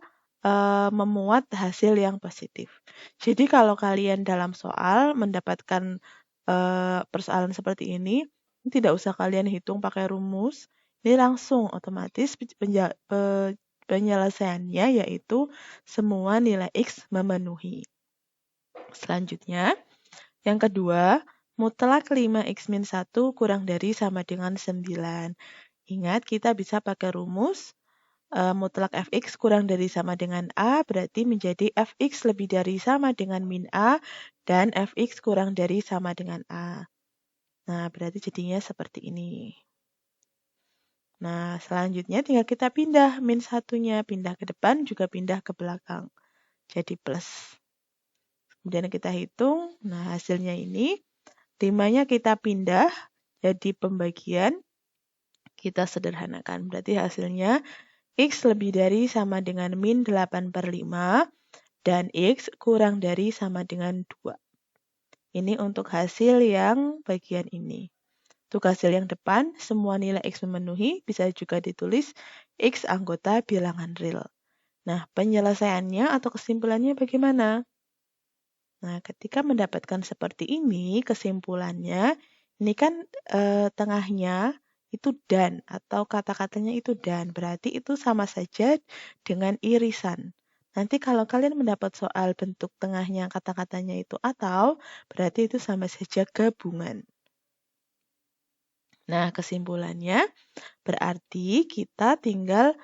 memuat hasil yang positif. Jadi kalau kalian dalam soal mendapatkan persoalan seperti ini, Ini tidak usah kalian hitung pakai rumus. Ini langsung otomatis penyelesaiannya yaitu semua nilai X memenuhi. Selanjutnya, yang kedua, mutlak 5x-1 kurang dari sama dengan 9. Ingat, kita bisa pakai rumus mutlak fx kurang dari sama dengan A, berarti menjadi fx lebih dari sama dengan min A, dan fx kurang dari sama dengan A. Nah, berarti jadinya seperti ini. Nah, selanjutnya tinggal kita pindah min satunya, pindah ke depan juga pindah ke belakang. Jadi plus. Kemudian kita hitung, nah hasilnya ini, 5-nya kita pindah, jadi pembagian, kita sederhanakan. Berarti hasilnya X lebih dari sama dengan min 8/5, dan X kurang dari sama dengan 2. Ini untuk hasil yang bagian ini. Untuk hasil yang depan, semua nilai X memenuhi, bisa juga ditulis X anggota bilangan real. Nah, penyelesaiannya atau kesimpulannya bagaimana? Nah, ketika mendapatkan seperti ini, kesimpulannya, ini kan tengahnya itu dan, atau kata-katanya itu dan, berarti itu sama saja dengan irisan. Nanti kalau kalian mendapat soal bentuk tengahnya kata-katanya itu atau, berarti itu sama saja gabungan. Nah, kesimpulannya berarti kita tinggal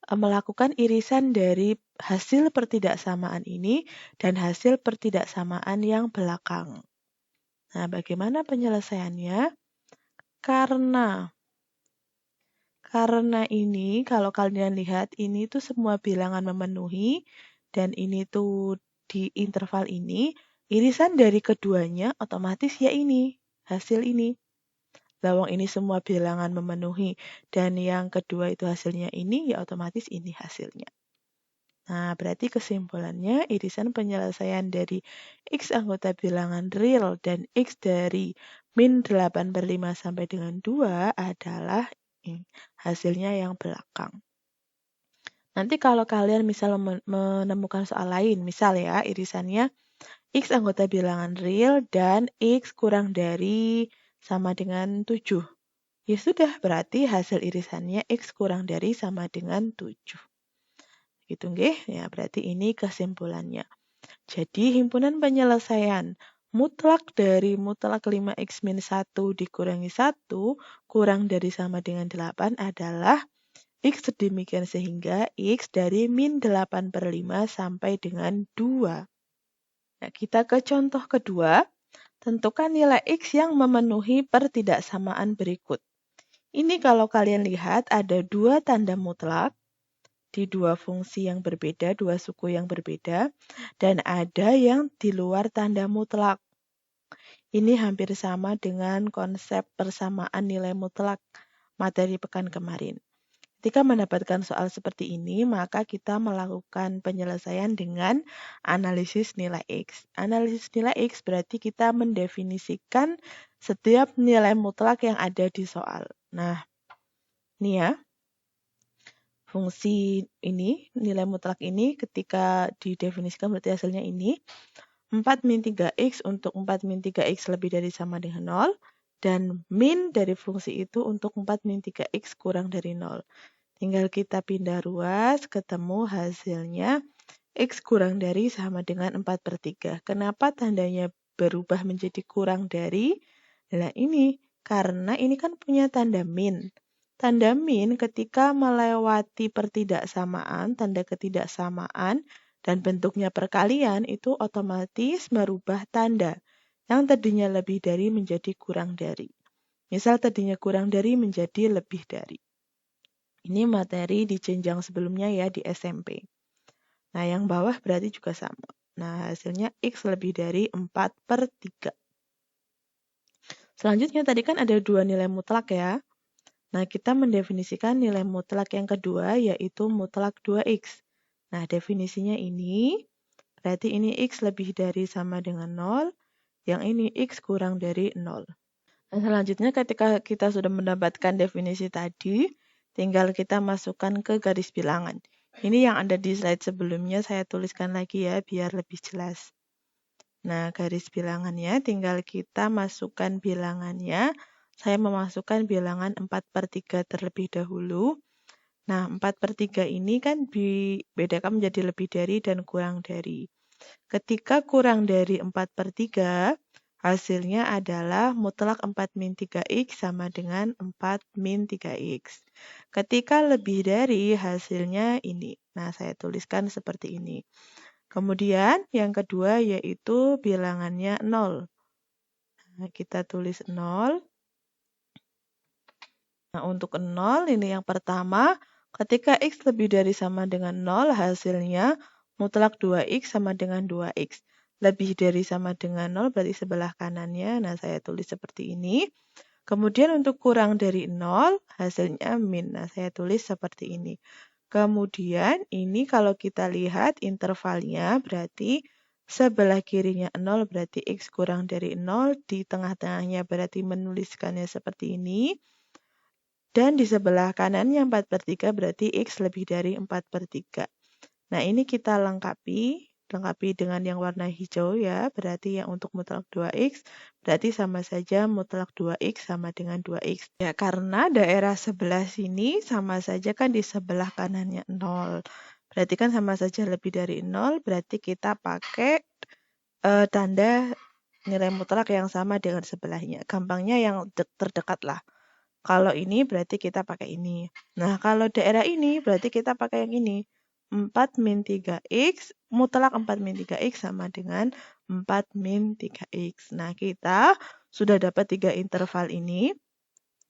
melakukan irisan dari hasil pertidaksamaan ini dan hasil pertidaksamaan yang belakang. Nah, bagaimana penyelesaiannya? Karena ini, kalau kalian lihat, ini tuh semua bilangan memenuhi, dan ini tuh di interval ini, irisan dari keduanya otomatis ya ini, hasil ini. Lawang ini semua bilangan memenuhi, dan yang kedua itu hasilnya ini, ya otomatis ini hasilnya. Nah, berarti kesimpulannya irisan penyelesaian dari X anggota bilangan real dan X dari min 8/5 sampai dengan 2 adalah hasilnya yang belakang. Nanti kalau kalian misal menemukan soal lain, misal ya irisannya X anggota bilangan real dan X kurang dari sama dengan 7. Ya sudah, berarti hasil irisannya X kurang dari sama dengan 7. Gitu nggih? Ya, berarti ini kesimpulannya. Jadi himpunan penyelesaian mutlak dari mutlak 5x-1 dikurangi 1 kurang dari sama dengan 8 adalah X sedemikian sehingga X dari min 8/5 sampai dengan 2. Nah, kita ke contoh kedua. Tentukan nilai X yang memenuhi pertidaksamaan berikut. Ini kalau kalian lihat ada dua tanda mutlak di dua fungsi yang berbeda, dua suku yang berbeda, dan ada yang di luar tanda mutlak. Ini hampir sama dengan konsep persamaan nilai mutlak materi pekan kemarin. Ketika mendapatkan soal seperti ini, maka kita melakukan penyelesaian dengan analisis nilai X. Analisis nilai X berarti kita mendefinisikan setiap nilai mutlak yang ada di soal. Nah, ini ya. Fungsi ini, nilai mutlak ini ketika didefinisikan berarti hasilnya ini. 4 min 3x untuk 4 min 3x lebih dari sama dengan 0. Dan min dari fungsi itu untuk 4 min 3x kurang dari 0. Tinggal kita pindah ruas, ketemu hasilnya X kurang dari sama dengan 4/3. Kenapa tandanya berubah menjadi kurang dari? Nah ini, karena ini kan punya tanda min. Tanda min ketika melewati pertidaksamaan, tanda ketidaksamaan, dan bentuknya perkalian itu otomatis merubah tanda. Yang tadinya lebih dari menjadi kurang dari. Misal tadinya kurang dari menjadi lebih dari. Ini materi di jenjang sebelumnya ya di SMP. Nah yang bawah berarti juga sama. Nah hasilnya X lebih dari 4/3. Selanjutnya tadi kan ada dua nilai mutlak ya. Nah kita mendefinisikan nilai mutlak yang kedua yaitu mutlak 2X. Nah definisinya ini berarti ini X lebih dari sama dengan 0. Yang ini X kurang dari 0. Nah selanjutnya ketika kita sudah mendapatkan definisi tadi, tinggal kita masukkan ke garis bilangan. Ini yang ada di slide sebelumnya saya tuliskan lagi ya biar lebih jelas. Nah, garis bilangannya tinggal kita masukkan bilangannya saya memasukkan bilangan 4/3 terlebih dahulu. Nah, 4/3 ini kan dibedakan menjadi lebih dari dan kurang dari. Ketika kurang dari 4/3, hasilnya adalah mutlak 4 min 3x sama dengan 4 min 3x. Ketika lebih dari, hasilnya ini. Nah, saya tuliskan seperti ini. Kemudian yang kedua yaitu bilangannya 0. Nah, kita tulis 0. Nah, untuk 0 ini yang pertama, ketika x lebih dari sama dengan 0, hasilnya mutlak 2x sama dengan 2x. Lebih dari sama dengan 0 berarti sebelah kanannya. Nah, saya tulis seperti ini. Kemudian untuk kurang dari 0, hasilnya min. Nah, saya tulis seperti ini. Kemudian ini kalau kita lihat intervalnya berarti sebelah kirinya 0 berarti x kurang dari 0, di tengah-tengahnya berarti menuliskannya seperti ini. Dan di sebelah kanannya 4/3 berarti x lebih dari 4/3. Nah, ini kita lengkapi dengan yang warna hijau ya, berarti yang untuk mutlak 2x, berarti sama saja mutlak 2x sama dengan 2x. Ya, karena daerah sebelah sini sama saja kan di sebelah kanannya 0. Berarti kan sama saja lebih dari 0, berarti kita pakai tanda nilai mutlak yang sama dengan sebelahnya. Gampangnya yang terdekat lah. Kalau ini berarti kita pakai ini. Nah, kalau daerah ini berarti kita pakai yang ini. 4 min 3x, mutlak 4 min 3x sama dengan 4 min 3x. Nah, kita sudah dapat 3 interval ini.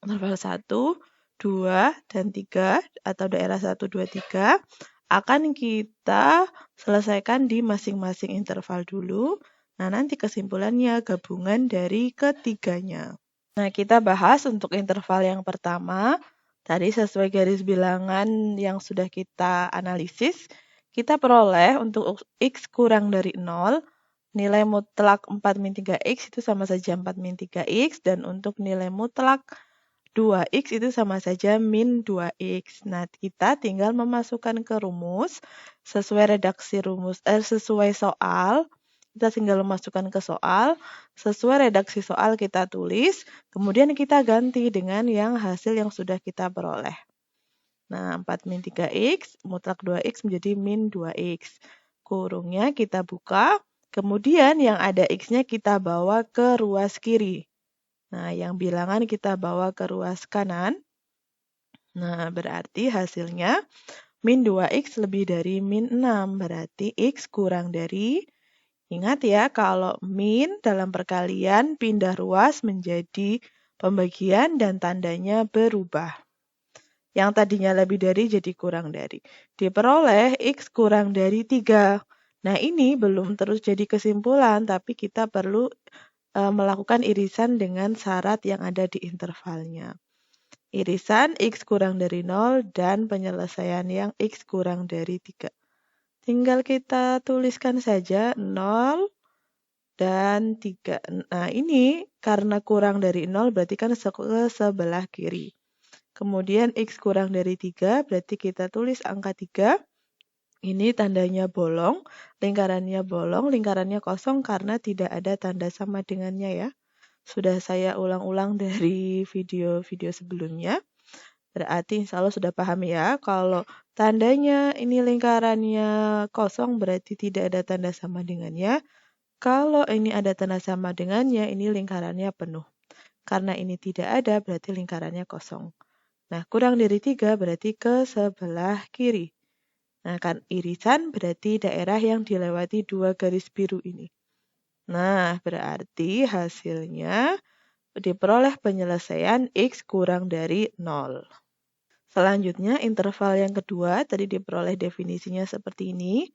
Interval 1, 2, dan 3 atau daerah 1, 2, 3 akan kita selesaikan di masing-masing interval dulu. Nah, nanti kesimpulannya gabungan dari ketiganya. Nah, kita bahas untuk interval yang pertama. Tadi sesuai garis bilangan yang sudah kita analisis, kita peroleh untuk x kurang dari 0, nilai mutlak 4 min 3x itu sama saja 4 min 3x, dan untuk nilai mutlak 2x itu sama saja min 2x. Nah, kita tinggal memasukkan ke rumus, sesuai redaksi rumus, sesuai soal, kita tinggal memasukkan ke soal, sesuai redaksi soal kita tulis, kemudian kita ganti dengan yang hasil yang sudah kita peroleh. Nah, 4 min 3x, mutlak 2x menjadi min 2x. Kurungnya kita buka, kemudian yang ada x-nya kita bawa ke ruas kiri. Nah, yang bilangan kita bawa ke ruas kanan. Nah, berarti hasilnya min 2x lebih dari min 6, berarti x kurang dari. Ingat ya, kalau min dalam perkalian pindah ruas menjadi pembagian dan tandanya berubah. Yang tadinya lebih dari jadi kurang dari. Diperoleh x kurang dari 3. Nah, ini belum terus jadi kesimpulan, tapi kita perlu melakukan irisan dengan syarat yang ada di intervalnya. Irisan x kurang dari 0 dan penyelesaian yang x kurang dari 3. Tinggal kita tuliskan saja 0 dan 3. Nah, ini karena kurang dari 0 berarti kan ke sebelah kiri. Kemudian x kurang dari 3 berarti kita tulis angka 3. Ini tandanya bolong, lingkarannya kosong karena tidak ada tanda sama dengannya ya. Sudah saya ulang-ulang dari video-video sebelumnya. Berarti insya Allah sudah paham ya, kalau tandanya ini lingkarannya kosong berarti tidak ada tanda sama dengannya. Kalau ini ada tanda sama dengannya, ini lingkarannya penuh. Karena ini tidak ada, berarti lingkarannya kosong. Nah, kurang dari 3 berarti ke sebelah kiri. Nah, kan irisan berarti daerah yang dilewati 2 garis biru ini. Nah, berarti hasilnya diperoleh penyelesaian x kurang dari 0. Selanjutnya, interval yang kedua tadi diperoleh definisinya seperti ini.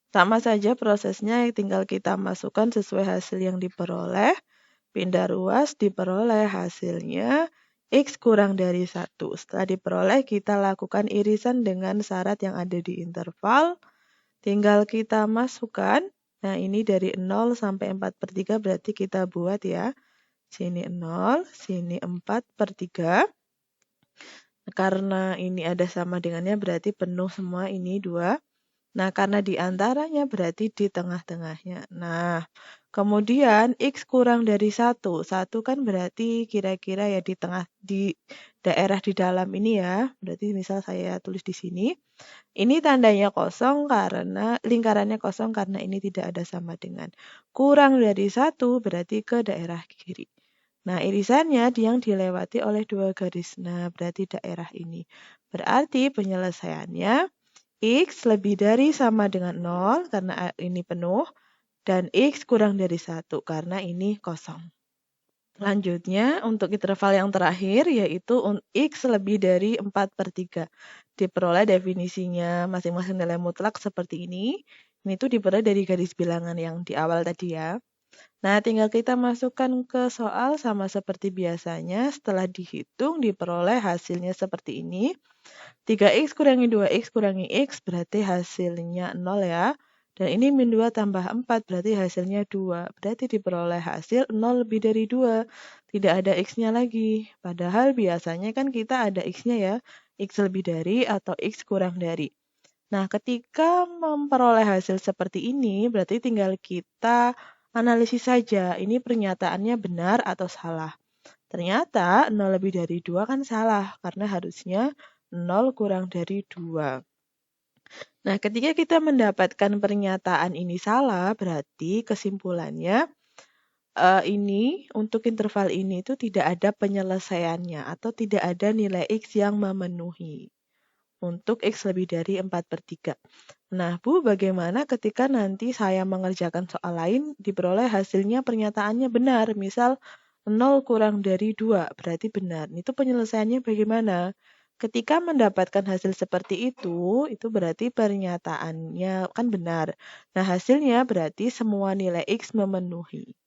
Sama saja prosesnya, tinggal kita masukkan sesuai hasil yang diperoleh. Pindah ruas, diperoleh hasilnya x kurang dari 1. Setelah diperoleh, kita lakukan irisan dengan syarat yang ada di interval. Tinggal kita masukkan. Nah, ini dari 0 sampai 4/3 berarti kita buat ya. Sini 0, sini 4/3. Karena ini ada sama dengannya berarti penuh semua ini 2. Nah, karena di antaranya berarti di tengah-tengahnya. Nah, Kemudian X kurang dari 1. 1 kan berarti kira-kira ya di tengah, di daerah di dalam ini ya. Berarti misal saya tulis di sini. Ini tandanya kosong karena lingkarannya kosong karena ini tidak ada sama dengan. Kurang dari 1 berarti ke daerah kiri. Nah, irisannya yang dilewati oleh 2 garis. Nah, berarti daerah ini. Berarti penyelesaiannya X lebih dari sama dengan 0 karena ini penuh. Dan X kurang dari 1 karena ini kosong. Selanjutnya, untuk interval yang terakhir yaitu X lebih dari 4/3. Diperoleh definisinya masing-masing nilai mutlak seperti ini. Ini tuh diperoleh dari garis bilangan yang di awal tadi ya. Nah, tinggal kita masukkan ke soal sama seperti biasanya. Setelah dihitung, diperoleh hasilnya seperti ini. 3x kurangi 2x kurangi x berarti hasilnya 0 ya. Dan ini min 2 tambah 4 berarti hasilnya 2. Berarti diperoleh hasil 0 lebih dari 2. Tidak ada x-nya lagi. Padahal biasanya kan kita ada x-nya ya. X lebih dari atau x kurang dari. Nah, ketika memperoleh hasil seperti ini, berarti tinggal kita analisis saja. Ini pernyataannya benar atau salah. Ternyata 0 lebih dari 2 kan salah, karena harusnya 0 kurang dari 2. Nah, ketika kita mendapatkan pernyataan ini salah, berarti kesimpulannya ini untuk interval ini itu tidak ada penyelesaiannya atau tidak ada nilai X yang memenuhi untuk X lebih dari 4/3. Nah, Bu, bagaimana ketika nanti saya mengerjakan soal lain diperoleh hasilnya pernyataannya benar, misal 0 kurang dari 2, berarti benar. Itu penyelesaiannya bagaimana? Ketika mendapatkan hasil seperti itu berarti pernyataannya kan benar. Nah, hasilnya berarti semua nilai X memenuhi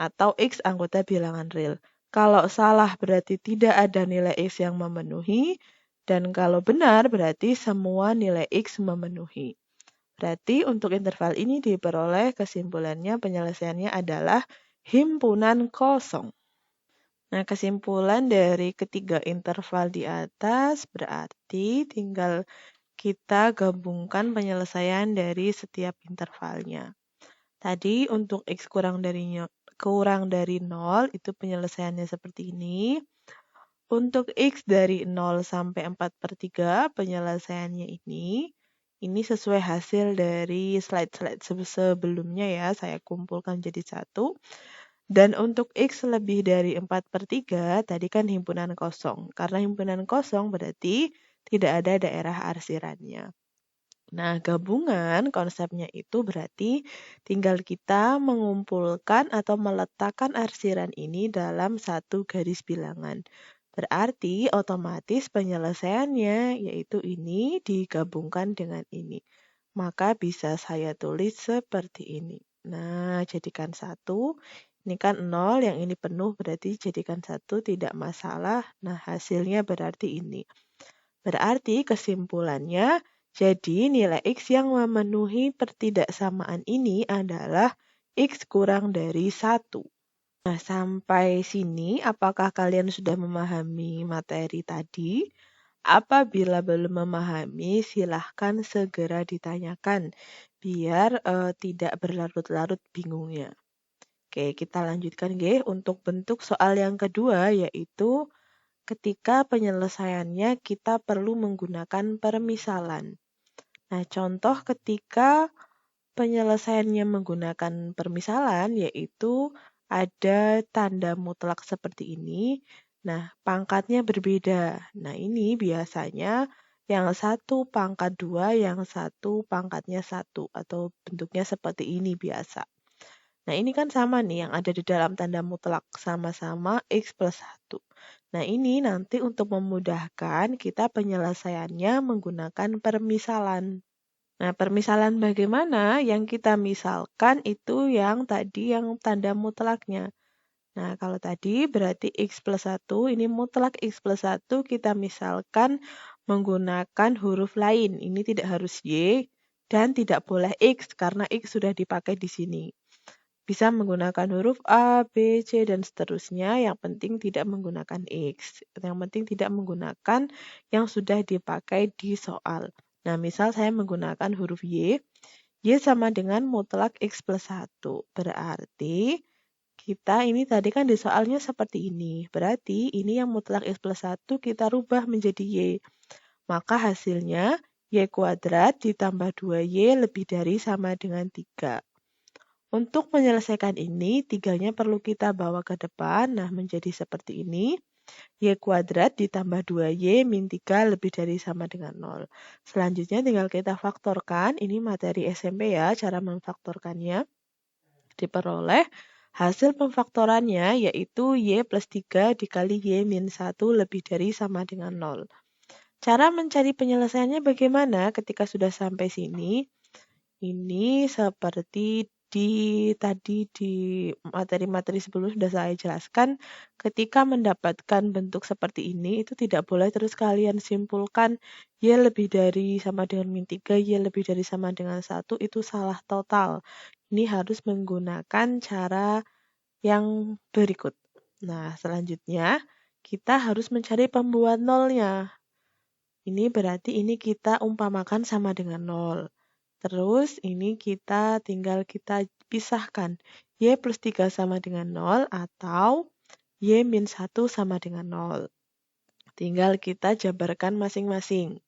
atau X anggota bilangan real. Kalau salah berarti tidak ada nilai X yang memenuhi, dan kalau benar berarti semua nilai X memenuhi. Berarti untuk interval ini diperoleh kesimpulannya penyelesaiannya adalah himpunan kosong. Nah, kesimpulan dari ketiga interval di atas berarti tinggal kita gabungkan penyelesaian dari setiap intervalnya. Tadi untuk X kurang dari 0 itu penyelesaiannya seperti ini. Untuk X dari 0 sampai 4/3 penyelesaiannya ini. Ini sesuai hasil dari slide-slide sebelumnya ya, saya kumpulkan jadi satu. Dan untuk X lebih dari 4/3 tadi kan himpunan kosong. Karena himpunan kosong berarti tidak ada daerah arsirannya. Nah, gabungan konsepnya itu berarti tinggal kita mengumpulkan atau meletakkan arsiran ini dalam satu garis bilangan. Berarti otomatis penyelesaiannya yaitu ini digabungkan dengan ini. Maka bisa saya tulis seperti ini. Nah, jadikan satu. Ini kan 0, yang ini penuh berarti jadikan 1 tidak masalah. Nah, hasilnya berarti ini. Berarti kesimpulannya, jadi nilai X yang memenuhi pertidaksamaan ini adalah X kurang dari 1. Nah, sampai sini apakah kalian sudah memahami materi tadi? Apabila belum memahami, silahkan segera ditanyakan biar tidak berlarut-larut bingungnya. Oke, kita lanjutkan G untuk bentuk soal yang kedua yaitu ketika penyelesaiannya kita perlu menggunakan permisalan. Nah, contoh ketika penyelesaiannya menggunakan permisalan yaitu ada tanda mutlak seperti ini. Nah, pangkatnya berbeda. Nah, ini biasanya yang satu pangkat 2, yang satu pangkatnya 1 atau bentuknya seperti ini biasa. Nah, ini kan sama nih yang ada di dalam tanda mutlak, sama-sama X plus 1. Nah, ini nanti untuk memudahkan kita penyelesaiannya menggunakan permisalan. Nah, permisalan bagaimana? Yang kita misalkan itu yang tadi yang tanda mutlaknya. Nah, kalau tadi berarti X plus 1, ini mutlak X plus 1 kita misalkan menggunakan huruf lain. Ini tidak harus Y dan tidak boleh X karena X sudah dipakai di sini. Bisa menggunakan huruf A, B, C, dan seterusnya. Yang penting tidak menggunakan X. Yang penting tidak menggunakan yang sudah dipakai di soal. Nah, misal saya menggunakan huruf Y. Y sama dengan mutlak X plus 1. Berarti kita ini tadi kan di soalnya seperti ini. Berarti ini yang mutlak X plus 1 kita rubah menjadi Y. Maka hasilnya Y kuadrat ditambah 2Y lebih dari sama dengan 3. Untuk menyelesaikan ini, 3-nya perlu kita bawa ke depan. Nah, menjadi seperti ini. Y kuadrat ditambah 2Y min 3 lebih dari sama dengan 0. Selanjutnya tinggal kita faktorkan. Ini materi SMP ya, cara memfaktorkannya. Diperoleh hasil pemfaktorannya yaitu Y plus 3 dikali Y min 1 lebih dari sama dengan 0. Cara mencari penyelesaiannya bagaimana ketika sudah sampai sini? Ini seperti tadi di materi-materi sebelumnya sudah saya jelaskan, ketika mendapatkan bentuk seperti ini, itu tidak boleh terus kalian simpulkan Y lebih dari sama dengan min 3, Y lebih dari sama dengan 1, itu salah total. Ini harus menggunakan cara yang berikut. Nah, selanjutnya kita harus mencari pembuat nolnya. Ini berarti ini kita umpamakan sama dengan 0. Terus ini tinggal kita pisahkan. Y plus 3 sama dengan 0 atau Y min 1 sama dengan 0. Tinggal kita jabarkan masing-masing.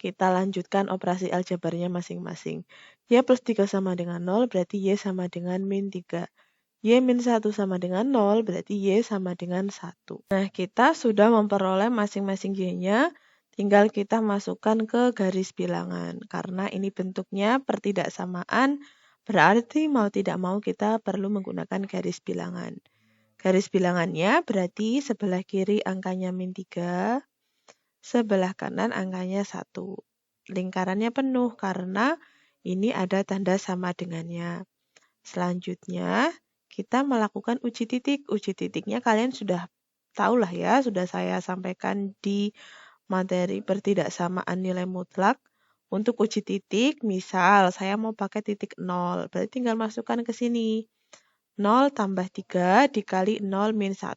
Kita lanjutkan operasi aljabarnya masing-masing. Y plus 3 sama dengan 0 berarti Y sama dengan min 3. Y min 1 sama dengan 0 berarti Y sama dengan 1. Nah, kita sudah memperoleh masing-masing Y-nya. Tinggal kita masukkan ke garis bilangan. Karena ini bentuknya pertidaksamaan, berarti mau tidak mau kita perlu menggunakan garis bilangan. Garis bilangannya berarti sebelah kiri angkanya min 3, sebelah kanan angkanya 1. Lingkarannya penuh karena ini ada tanda sama dengannya. Selanjutnya, kita melakukan uji titik. Uji titiknya kalian sudah tahu lah ya, sudah saya sampaikan di materi pertidaksamaan nilai mutlak. Untuk uji titik, misal saya mau pakai titik 0, berarti tinggal masukkan ke sini. 0 tambah 3 dikali 0 min 1.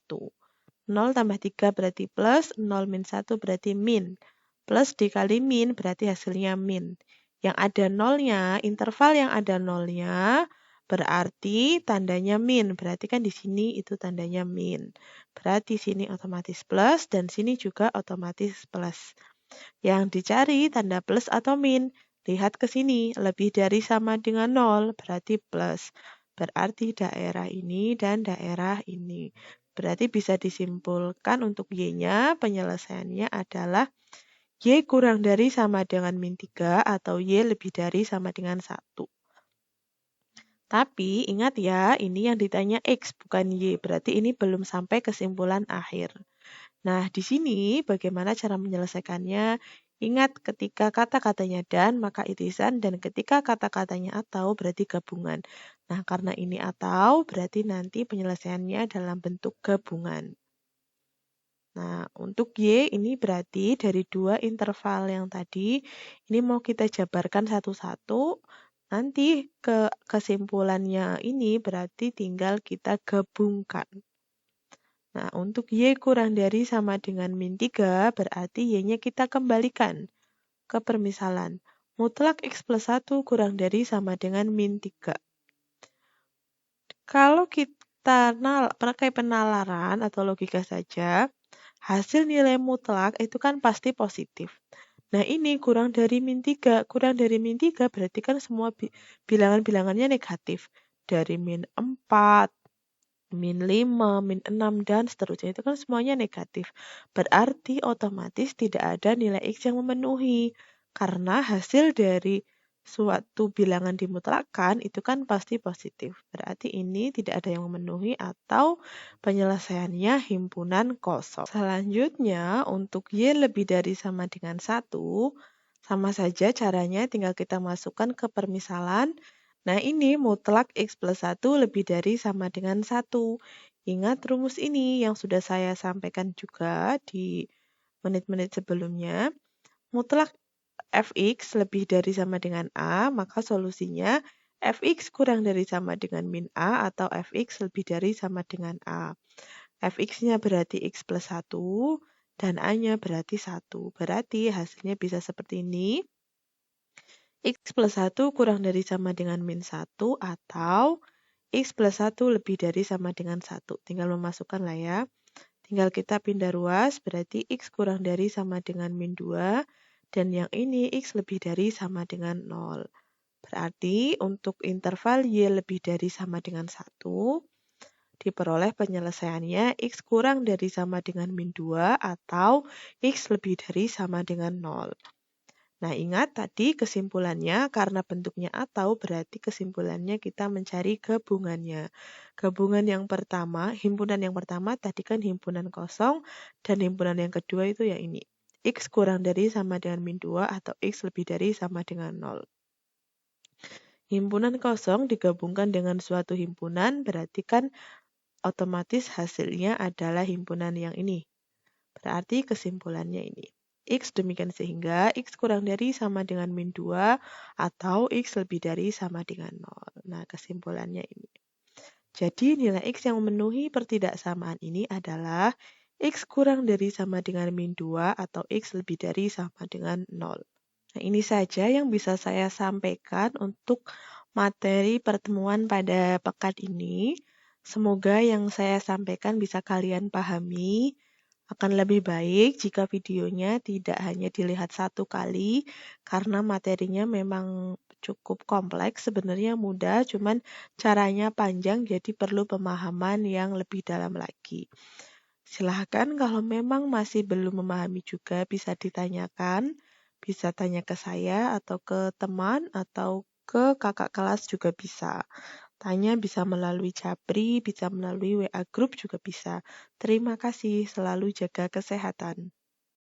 0 tambah 3 berarti plus, 0 min 1 berarti min. Plus dikali min berarti hasilnya min. Yang ada nolnya, interval yang ada nolnya, berarti tandanya min. Berarti kan di sini itu tandanya min. Berarti sini otomatis plus dan sini juga otomatis plus. Yang dicari tanda plus atau min. Lihat ke sini, lebih dari sama dengan 0 berarti plus. Berarti daerah ini dan daerah ini. Berarti bisa disimpulkan untuk Y-nya penyelesaiannya adalah Y kurang dari sama dengan min 3 atau Y lebih dari sama dengan 1. Tapi ingat ya, ini yang ditanya X bukan Y. Berarti ini belum sampai kesimpulan akhir. Nah, di sini bagaimana cara menyelesaikannya? Ingat ketika kata-katanya dan, maka itisan, dan ketika kata-katanya atau, berarti gabungan. Nah, karena ini atau, berarti nanti penyelesaiannya dalam bentuk gabungan. Nah, untuk Y ini berarti dari dua interval yang tadi, ini mau kita jabarkan satu-satu, nanti kesimpulannya ini berarti tinggal kita gabungkan. Nah, untuk Y kurang dari sama dengan min 3, berarti Y-nya kita kembalikan ke permisalan. Mutlak X plus 1 kurang dari sama dengan min 3. Kalau kita pakai penalaran atau logika saja, hasil nilai mutlak itu kan pasti positif. Nah, ini kurang dari min 3. Kurang dari min 3 berarti kan semua bilangan-bilangannya negatif. Dari min 4, min 5, min 6, dan seterusnya. Itu kan semuanya negatif. Berarti otomatis tidak ada nilai X yang memenuhi. Karena hasil dari suatu bilangan dimutlakkan itu kan pasti positif. Berarti ini tidak ada yang memenuhi atau penyelesaiannya himpunan kosong. Selanjutnya untuk Y lebih dari sama dengan 1, sama saja caranya tinggal kita masukkan ke permisalan. Nah ini mutlak X plus 1 lebih dari sama dengan 1. Ingat rumus ini yang sudah saya sampaikan juga di menit-menit sebelumnya. Mutlak Fx lebih dari sama dengan A, maka solusinya Fx kurang dari sama dengan min A atau Fx lebih dari sama dengan A. Fx-nya berarti X plus 1 dan A-nya berarti 1. Berarti hasilnya bisa seperti ini. X plus 1 kurang dari sama dengan min 1 atau X plus 1 lebih dari sama dengan 1. Tinggal memasukkan lah ya. Tinggal kita pindah ruas, berarti X kurang dari sama dengan min 2, dan yang ini X lebih dari sama dengan 0. Berarti untuk interval Y lebih dari sama dengan 1, diperoleh penyelesaiannya X kurang dari sama dengan min 2 atau X lebih dari sama dengan 0. Nah, ingat tadi kesimpulannya karena bentuknya atau berarti kesimpulannya kita mencari gabungannya. Gabungan yang pertama, himpunan yang pertama tadi kan himpunan kosong dan himpunan yang kedua itu ya ini. X kurang dari sama dengan min 2 atau X lebih dari sama dengan 0. Himpunan kosong digabungkan dengan suatu himpunan berarti kan otomatis hasilnya adalah himpunan yang ini. Berarti kesimpulannya ini. X demikian sehingga X kurang dari sama dengan min 2 atau X lebih dari sama dengan 0. Nah, kesimpulannya ini. Jadi nilai X yang memenuhi pertidaksamaan ini adalah X kurang dari sama dengan min 2 atau X lebih dari sama dengan 0. Nah, ini saja yang bisa saya sampaikan untuk materi pertemuan pada pekan ini. Semoga yang saya sampaikan bisa kalian pahami. Akan lebih baik jika videonya tidak hanya dilihat satu kali, karena materinya memang cukup kompleks, sebenarnya mudah, cuman caranya panjang, jadi perlu pemahaman yang lebih dalam lagi. Silahkan kalau memang masih belum memahami juga bisa ditanyakan, bisa tanya ke saya atau ke teman atau ke kakak kelas juga bisa. Tanya bisa melalui Japri, bisa melalui WA Group juga bisa. Terima kasih, selalu jaga kesehatan.